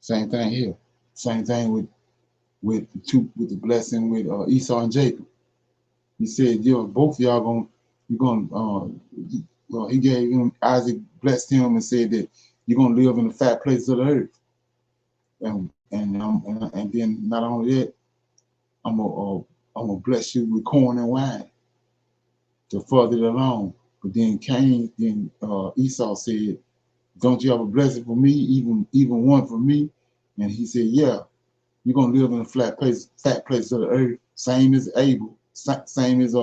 [SPEAKER 1] Same thing here. Same thing with the blessing with Esau and Jacob. He said, both of y'all he gave him, Isaac blessed him and said that you're gonna live in the fat places of the earth. And then not only that, I'm gonna bless you with corn and wine to further it along. But then Esau said, don't you have a blessing for me, even one for me? And he said, yeah, you're gonna live in a fat place of the earth, same as Abel, same as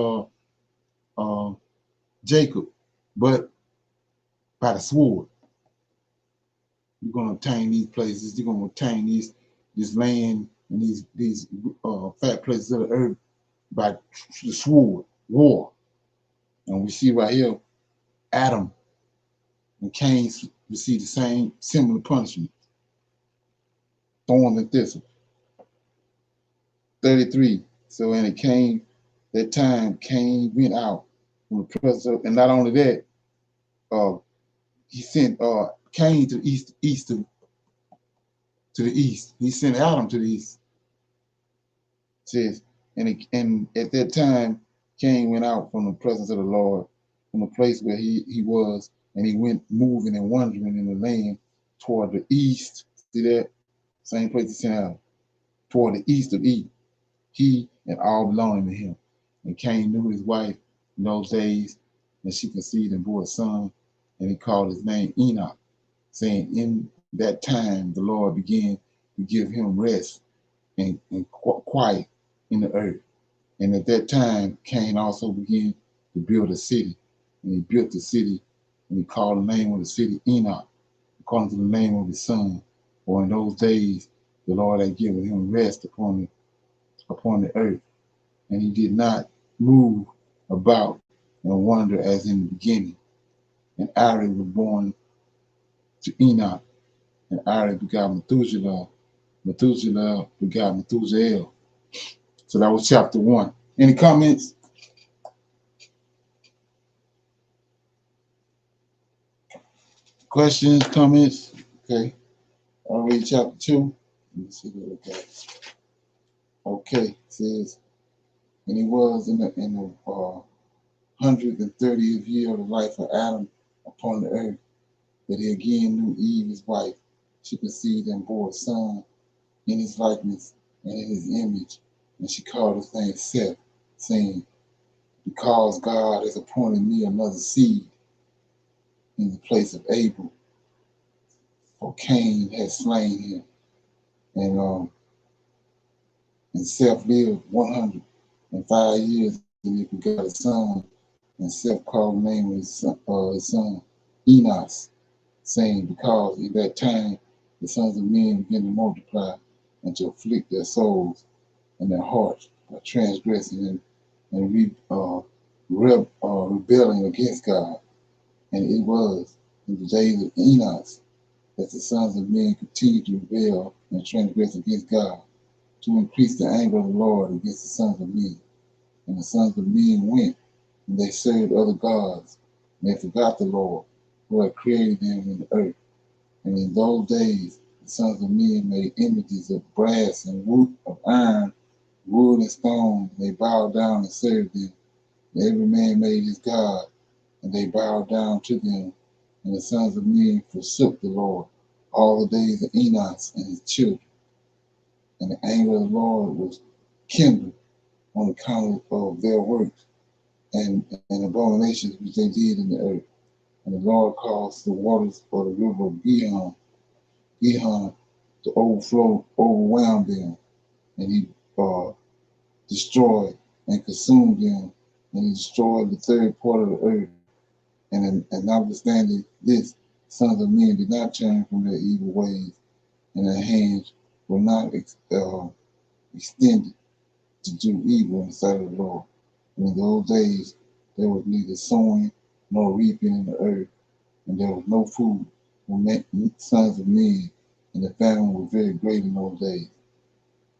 [SPEAKER 1] Jacob, but by the sword. You're gonna obtain these places, you're gonna obtain this land and these fat places of the earth by the sword, war. And we see right here, Adam and Cain receive the same similar punishment. thorns and thistles. 33. So and it came that time Cain went out from the presence of, and not only that, he sent Cain to the east. He sent Adam to the east. It says, and at that time Cain went out from the presence of the Lord, from the place where he was, and he went moving and wandering in the land toward the east. See that? Same place he sent Adam. Toward the east of Eden. He and all belonging to him. And Cain knew his wife in those days, and she conceived and bore a son, and he called his name Enoch, saying, in that time the Lord began to give him rest and quiet in the earth. And at that time Cain also began to build a city, and he built the city, and he called the name of the city Enoch, according to the name of his son. For in those days the Lord had given him rest upon the earth, and he did not move about and wander as in the beginning. And Ari was born to Enoch, and Ari begot Methuselah. Methuselah begot Methusael. So that was chapter 1. Any comments? Questions, comments? Okay. I'll read chapter 2. Let me see what I got. Okay. It says, and he was in the 130th year of the life of Adam upon the earth, that he again knew Eve his wife. She conceived and bore a son in his likeness and in his image, and she called his name Seth, saying, because God has appointed me another seed in the place of Abel, for Cain had slain him. And Seth lived 105 years, and he begot a son, and Seth called the name of his son Enos, saying, because in that time the sons of men began to multiply and to afflict their souls and their hearts by transgressing and rebelling against God. And it was in the days of Enos that the sons of men continued to rebel and transgress against God, to increase the anger of the Lord against the sons of men. And the sons of men went, and they served other gods, and they forgot the Lord, who had created them in the earth. And in those days the sons of men made images of brass and wood, of iron, wood and stone. They bowed down and served them. And every man made his god, and they bowed down to them. And the sons of men forsook the Lord all the days of Enos and his children. And the anger of the Lord was kindled on account of their works and abominations which they did in the earth. And the Lord caused the waters of the river of Gihon to overwhelm them, and he destroyed and consumed them, and he destroyed the third part of the earth. And notwithstanding this, sons of men did not turn from their evil ways, and their hands were not extended to do evil in the sight of the Lord. And in those days there was neither sowing nor reaping in the earth, and there was no food for sons of men, and the famine was very great in those days.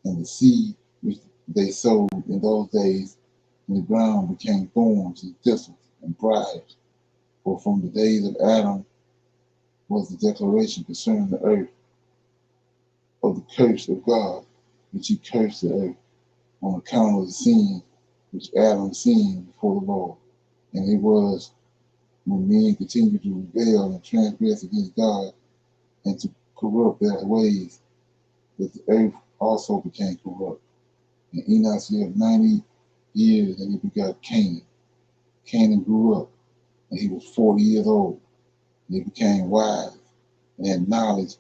[SPEAKER 1] And the seed which they sowed in those days in the ground became thorns and thistles and briars. For from the days of Adam was the declaration concerning the earth of the curse of God, which he cursed the earth on account of the sin which Adam sinned before the Lord. And it was when men continued to rebel and transgress against God and to corrupt their ways that the earth also became corrupt. And Enos lived 90 years, and he begot Canaan. Canaan grew up, and he was 40 years old. And he became wise and had knowledge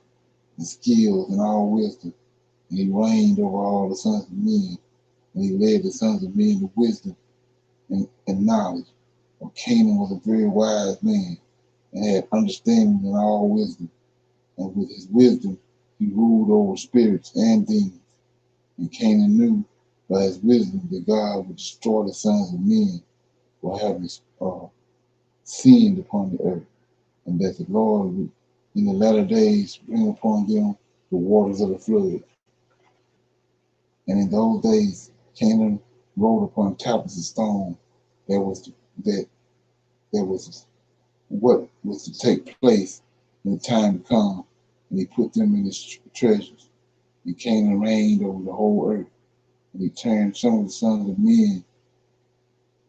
[SPEAKER 1] and skills and all wisdom. And he reigned over all the sons of men, and he led the sons of men to wisdom and knowledge. For Canaan was a very wise man, and had understanding and all wisdom. And with his wisdom he ruled over spirits and demons. And Canaan knew by his wisdom that God would destroy the sons of men for having sinned upon the earth, and that the Lord would in the latter days bring upon them the waters of the flood. And in those days, Canaan wrote upon tablets of stone that was what was to take place in the time to come, and he put them in his treasures. And Canaan reigned over the whole earth, and he turned some of the sons of men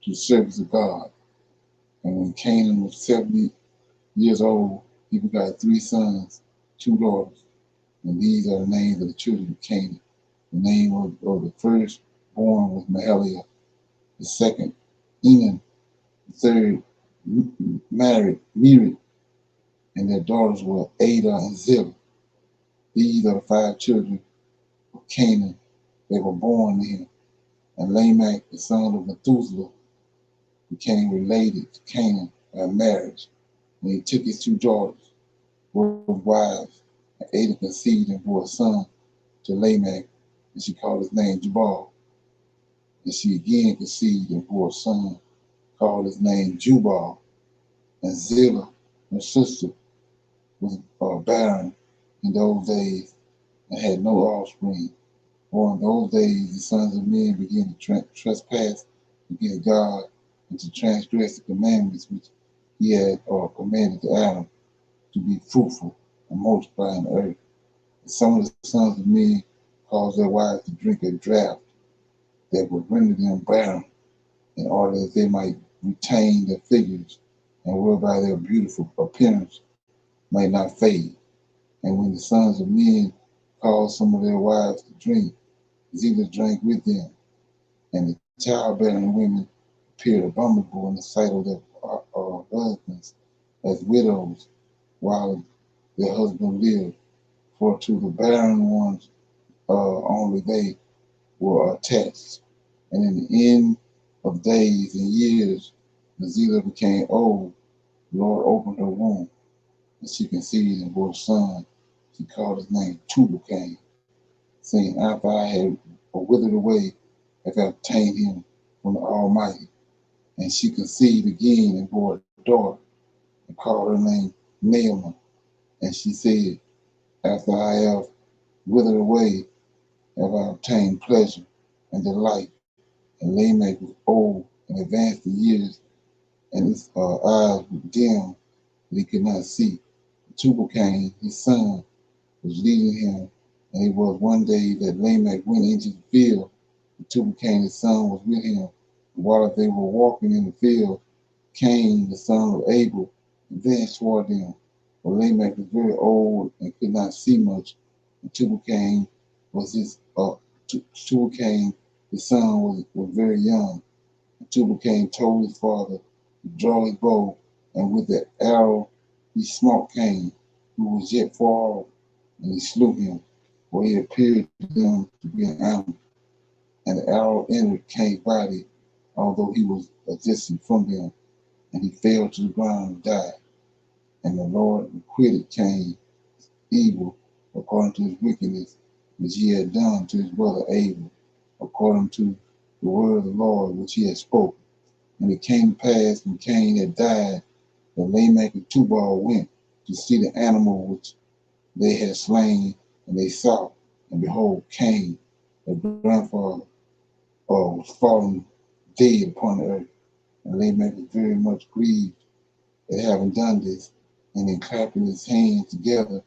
[SPEAKER 1] to the service of God. And when Canaan was 70 years old, he begot 3 sons, 2 daughters. And these are the names of the children of Canaan. The name of the firstborn was Mahaliah, the second Enan, the third Mered, and their daughters were Ada and Zillah. These are the 5 children of Canaan that were born to him. And Lamech, the son of Methuselah, became related to Canaan by marriage. And he took his 2 daughters, both wives, and Ada conceived and bore a son to Lamech, and she called his name Jubal. And she again conceived and bore a son, called his name Jubal. And Zillah, her sister, was barren in those days and had no offspring. For in those days the sons of men began to trespass against God and to transgress the commandments which he had commanded to Adam, to be fruitful and multiply in the earth. And some of the sons of men caused their wives to drink a draught that would render them barren, in order that they might retain their figures, and whereby their beautiful appearance might not fade. And when the sons of men caused some of their wives to drink, Zillah drank with them, and the childbearing women appeared abominable in the sight of their husbands as widows, while their husband lived. For to the barren ones only they were attached. And in the end of days and years, when Zillah became old, the Lord opened her womb, and she conceived and bore a son. She called his name Tubal-Cain, saying, After I had withered away, have I obtained him from the Almighty. And she conceived again and bore a daughter, and called her name Naamah. And she said, After I have withered away, have I obtained pleasure and delight. And Lamech was old and advanced in years, and his eyes were dim, that he could not see. Tubal-Cain, his son, was leading him, and it was one day that Lamech went into the field, and Tubal-Cain, his son, was with him. And while they were walking in the field, Cain, the son of Abel, advanced toward them. But Lamech was very old and could not see much, and Tubal-Cain, his son, was very young. And Tubal-Cain told his father to draw his bow, and with the arrow he smote Cain, who was yet far off, and he slew him, for he appeared to them to be an animal. And the arrow entered Cain's body, although he was distant from them, and he fell to the ground and died. And the Lord requited Cain evil according to his wickedness, which he had done to his brother Abel, according to the word of the Lord which he had spoken. And it came to pass when Cain had died, that Lamech and Tubal went to see the animal which they had slain, and they saw, and behold, Cain, their grandfather, was fallen dead upon the earth. And Lamech was very much grieved at having done this, and in clapping his hands together,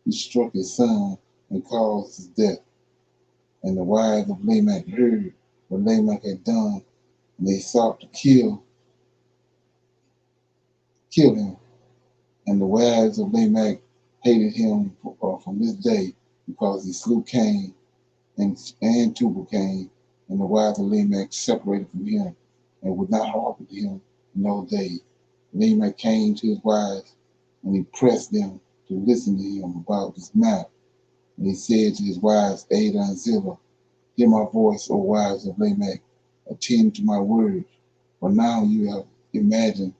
[SPEAKER 1] he struck his son and caused his death. And the wives of Lamech heard what Lamech had done, and they sought to kill him. And the wives of Lamech hated him from this day, because he slew Cain and Tubal-Cain. And the wives of Lamech separated from him, and would not hearken to him in those days. Lamech came to his wives, and he pressed them to listen to him about this matter. And he said to his wives, Ada and Zillah, Hear my voice, O wives of Lamech, attend to my words. For now you have imagined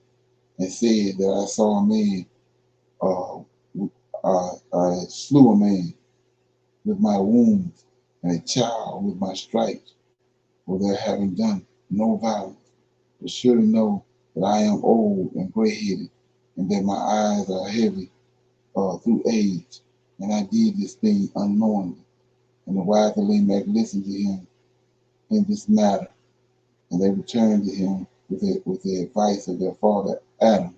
[SPEAKER 1] and said that I saw a man, I slew a man with my wounds, and a child with my stripes, for their having done no violence. But surely know that I am old and gray-headed, and that my eyes are heavy through age. and I did this thing unknowingly. And the wives of Lamech listened to him in this matter, and they returned to him with the advice of their father Adam,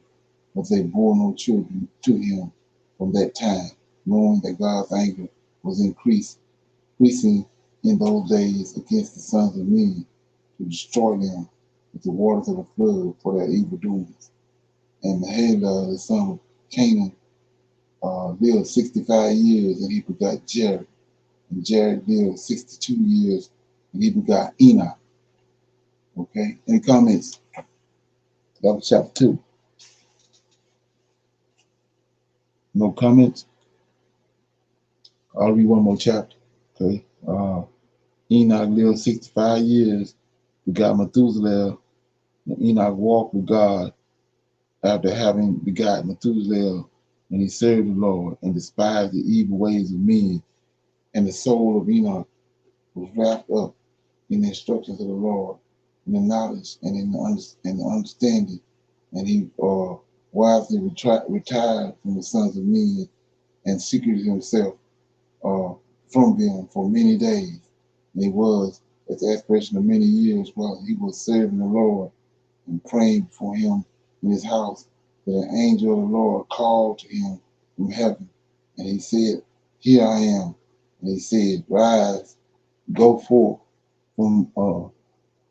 [SPEAKER 1] but they bore no children to him from that time, knowing that God's anger was increasing in those days against the sons of men to destroy them with the waters of the flood for their evil doings. And Mahalalel, the son of Canaan, lived 65 years, and he begot Jared. And Jared lived 62 years, and he begot Enoch. Okay, any comments? That was chapter 2. No comments? I'll read one more chapter. Okay. Enoch lived 65 years, begot Methuselah, and Enoch walked with God after having begotten Methuselah, and he served the Lord and despised the evil ways of men. And the soul of Enoch was wrapped up in the instructions of the Lord, in the knowledge and in the understanding. And he wisely retired from the sons of men and secreted himself from them for many days. And he was at the expiration of many years while he was serving the Lord and praying before him in his house, that an angel of the Lord called to him from heaven. And he said, "Here I am." And he said, "Rise, go forth from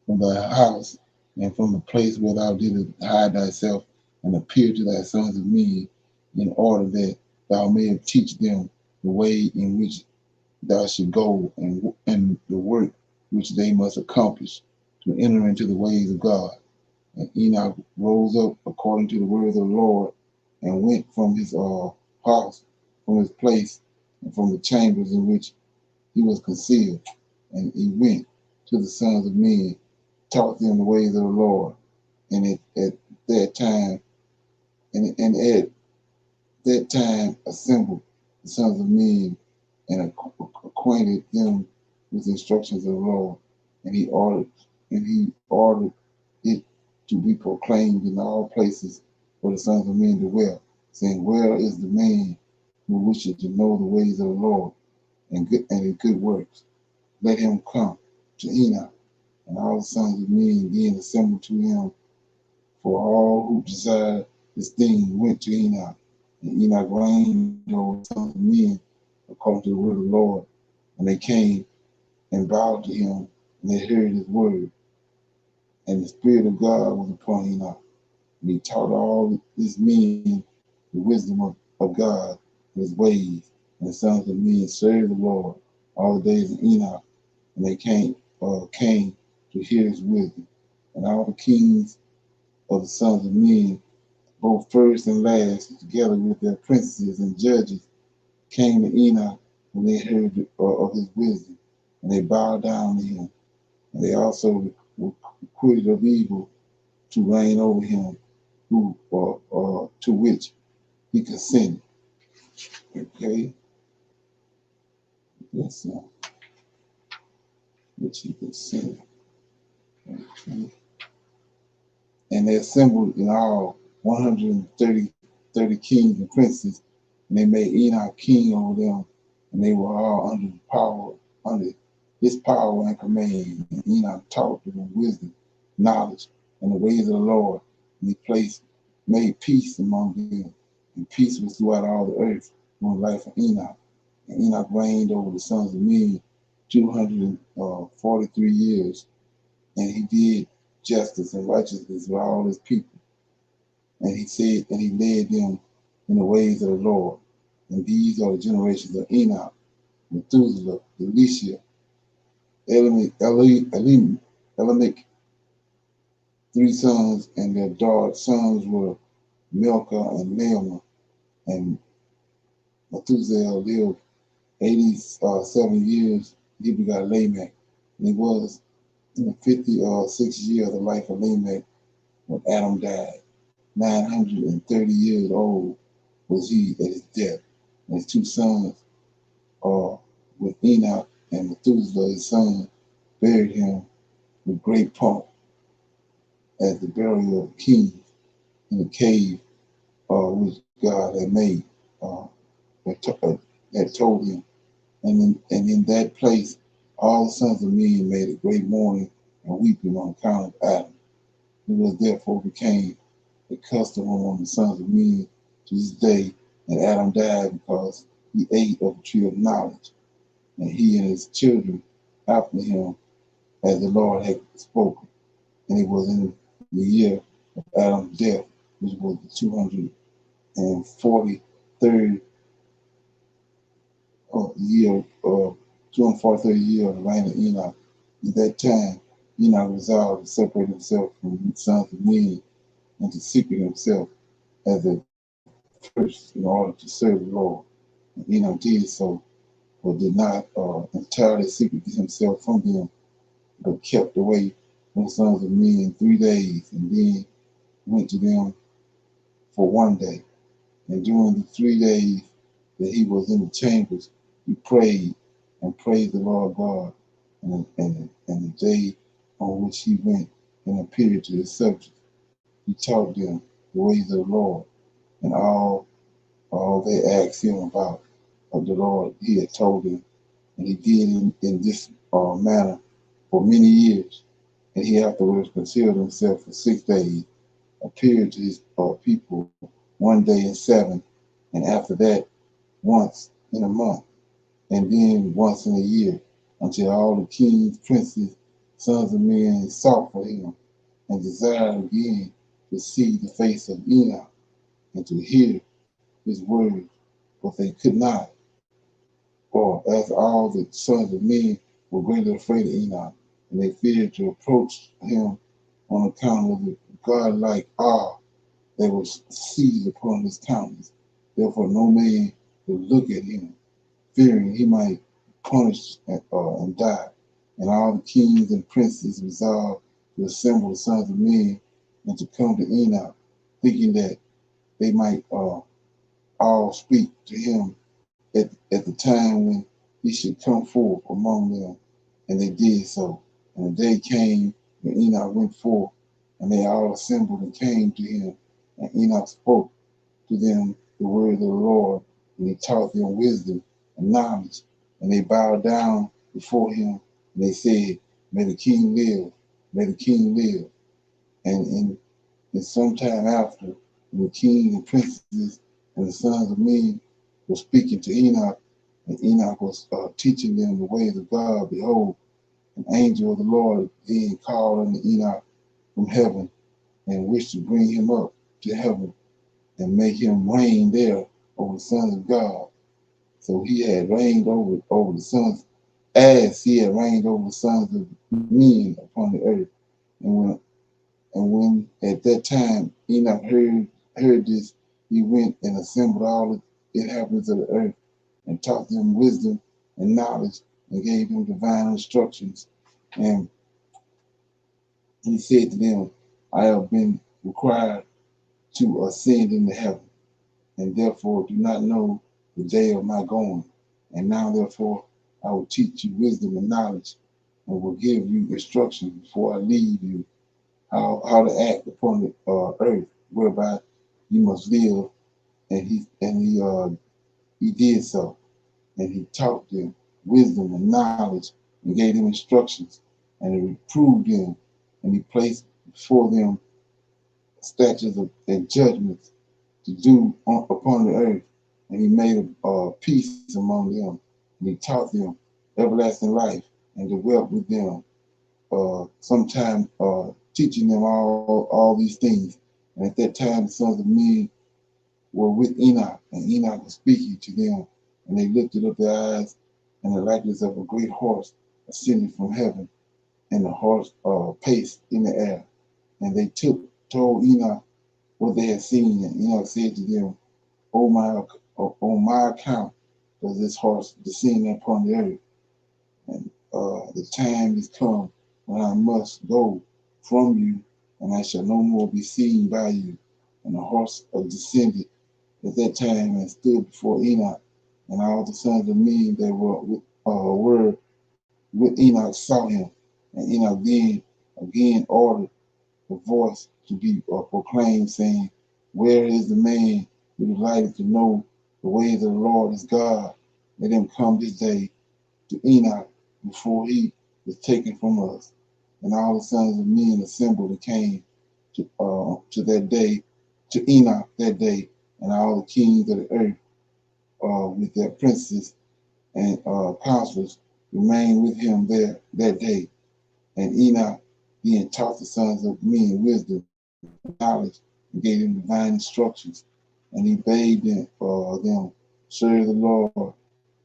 [SPEAKER 1] thy house and from the place where thou didst hide thyself, and appear to thy sons of men, in order that thou mayest teach them the way in which thou should go, and the work which they must accomplish, to enter into the ways of God." And Enoch rose up according to the words of the Lord, and went from his house, from his place, and from the chambers in which he was concealed. And he went to the sons of men, taught them the ways of the Lord. And at that time, at that time assembled the sons of men, and acquainted them with the instructions of the Lord. And he ordered it to be proclaimed in all places where the sons of men dwell, saying, "Where is the man who wishes to know the ways of the Lord and his good works? Let him come to Enoch." And all the sons of men being assembled to him, for all who desired this thing went to Enoch. And Enoch reigned over the sons of men according to the word of the Lord. And they came and bowed to him, and they heard his word. And the Spirit of God was upon Enoch. And he taught all his men the wisdom of God and his ways. And the sons of men served the Lord all the days of Enoch. And they came to hear his wisdom. And all the kings of the sons of men, both first and last, together with their princes and judges, came to Enoch when they heard of his wisdom. And they bowed down to him. And they also were acquitted of evil to reign over him, to which he consented. Okay? Yes, which he consented. Okay. And they assembled in all 130 kings and princes, and they made Enoch king over them, and they were all under his power and command. And Enoch taught them wisdom, knowledge, and the ways of the Lord. And he made peace among them, and peace was throughout all the earth during the life of Enoch. And Enoch reigned over the sons of men 243 years, and he did justice and righteousness with all his people. And he said, and he led them in the ways of the Lord. And these are the generations of Enoch, Methuselah, Elisha, Elimelech, 3 sons, and their daughter sons were Milcah and Naamah. And Methuselah lived 87 years. He begot Lamech. And he was in the 56th year of the life of Lamech when Adam died. 930 years old was he at his death. And his 2 sons, with Enoch and Methuselah, his son, buried him with great pomp as the burial of kings in the cave which God had made. had told him. And in that place, all the sons of men made a great mourning and weeping on account of Adam. It was therefore became a custom among the sons of men to this day that Adam died because he ate of the tree of knowledge, and he and his children after him, as the Lord had spoken. And it was in the year of Adam's death, which was the 243rd year, 243rd year of the reign of Enoch. At that time, Enoch resolved to separate himself from the sons of men and to secret himself as a first in order to serve the Lord. And Enoch did so, but did not entirely secret himself from them, but kept away from the sons of men 3 days, and then went to them for 1 day. And during the 3 days that he was in the chambers, he prayed and praised the Lord God. And the day on which he went and appeared to his subjects, he taught them the ways of the Lord, and all they asked him about of the Lord he had told them. And he did in this manner for many years. And he afterwards concealed himself for 6 days, appeared to his people 1 day in 7, and after that once in a month, and then once in a year, until all the kings, princes, sons of men sought for him, and desired again to see the face of Enoch, and to hear his words, but they could not. For as all the sons of men were greatly afraid of Enoch, and they feared to approach him on account of the godlike awe that was seized upon his countenance. Therefore no man would look at him, fearing he might punish and die. And all the kings and princes resolved to assemble the sons of men and to come to Enoch, thinking that they might all speak to him at the time when he should come forth among them. And they did so. And the day came when Enoch went forth, and they all assembled and came to him. And Enoch spoke to them the word of the Lord, and he taught them wisdom and knowledge. And they bowed down before him, and they said, May the king live, may the king live. And some time after, when the kings and princes and the sons of men were speaking to Enoch, and Enoch was teaching them the ways of God, behold, an angel of the Lord then called unto Enoch from heaven, and wished to bring him up to heaven and make him reign there over the sons of God. So he had reigned over the sons, as he had reigned over the sons of men upon the earth. And when at that time Enoch heard this, he went and assembled all the inhabitants of the earth, and taught them wisdom and knowledge, and gave them divine instructions. And he said to them, I have been required to ascend into heaven, and therefore do not know the day of my going. And now therefore I will teach you wisdom and knowledge, and will give you instruction before I leave you, how to act upon the earth, whereby you must live. And he did so, and he taught them wisdom and knowledge, and gave them instructions, and he reproved them, and he placed before them statutes and judgments to do upon the earth. And he made a peace among them, and he taught them everlasting life, and dwelt with them, sometime teaching them all these things. And at that time the sons of men were with Enoch, and Enoch was speaking to them, and they lifted up their eyes, and the likeness of a great horse ascended from heaven, and the horse paced in the air. And they told Enoch what they had seen, and Enoch said to them, on my account does this horse descend upon the earth, and the time is come when I must go from you, and I shall no more be seen by you. And the horse descended at that time and stood before Enoch, and all the sons of men that were with Enoch saw him. And Enoch then again ordered the voice to be proclaimed, saying, Where is the man who delighted to know the ways of the Lord his God? let him come this day to Enoch before he was taken from us. And all the sons of men assembled and came to that day, to Enoch that day, and all the kings of the earth with their princes and counselors remained with him there that day. And Enoch then taught the sons of men wisdom and knowledge and gave them divine instructions. And he bade them serve the Lord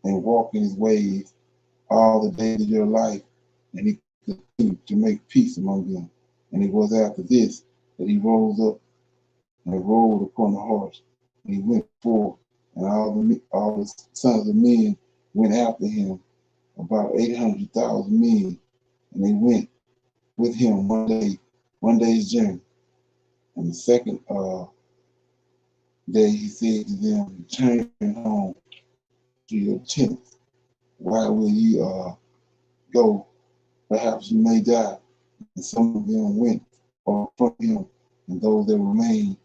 [SPEAKER 1] and walk in his ways all the days of your life. And he continued to make peace among them. And it was after this that he rose up and rode upon the horse. And he went forth, and all the sons of men went after him, about 800,000 men. And they went with him one day's journey. And the second day he said to them, return home to your tents. Why will ye go? Perhaps you may die. And some of them went from him, and those that remained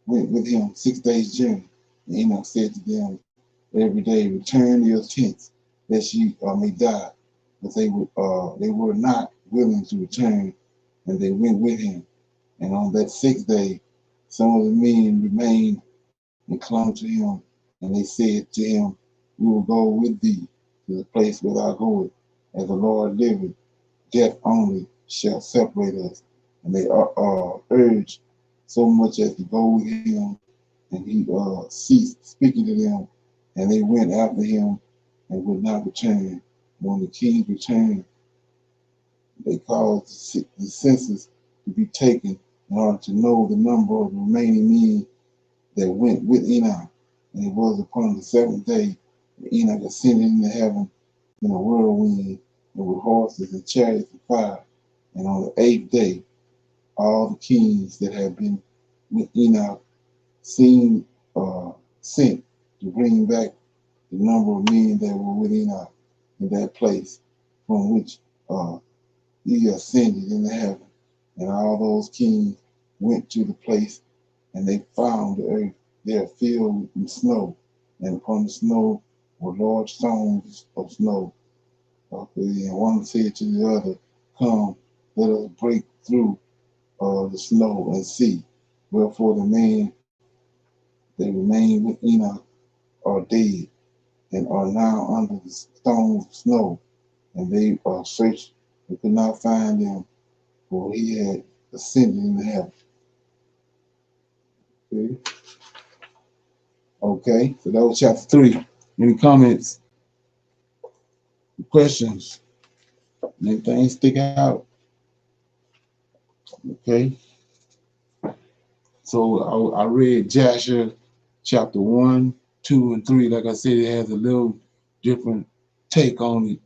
[SPEAKER 1] went with him 6 days' journey. And Enoch said to them every day, return to your tents, lest ye may die. But they were not willing to return, and they went with him. And on that 6th day, some of the men remained and clung to him, and they said to him, we will go with thee to the place where thou goest. As the Lord liveth, death only shall separate us. And they urged so much as to go with him, and he ceased speaking to them, and they went after him and would not return. When the kings returned, they caused the census to be taken in order to know the number of the remaining men that went with Enoch. And it was upon the 7th day that Enoch ascended into heaven in a whirlwind, and with horses and chariots of fire. And on the 8th day, all the kings that had been with Enoch sent to bring back the number of men that were with Enoch in that place from which he ascended into heaven. And all those kings went to the place, and they found the earth there filled with snow, and upon the snow were large stones of snow. And one said to the other, come, let us break through the snow and see. Wherefore the men that remained with Enoch are dead, and are now under the stones of snow. And they searched and could not find them, for he had ascended into heaven. Okay, so that was chapter 3. Any comments, questions, anything stick out? Okay, so I read Jasher chapter 1, 2, and 3. Like I said, it has a little different take on it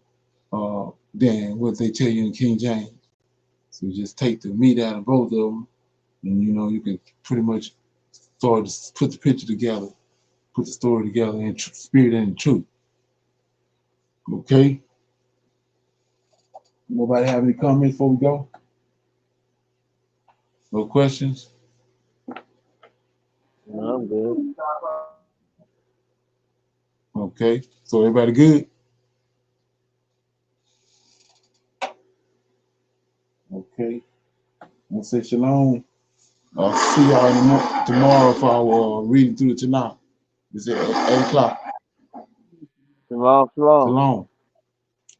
[SPEAKER 1] than what they tell you in King James. So you just take the meat out of both of them, and you can pretty much start to put the picture together, put the story together in spirit and in truth. Okay. Nobody have any comments before we go? No questions?
[SPEAKER 10] No, I'm good.
[SPEAKER 1] Okay. So everybody good? Okay. I'll say shalom. I'll see y'all tomorrow for our reading through the Tanakh. It's at 8 o'clock.
[SPEAKER 10] Shalom, shalom.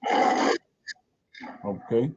[SPEAKER 1] Shalom. Okay.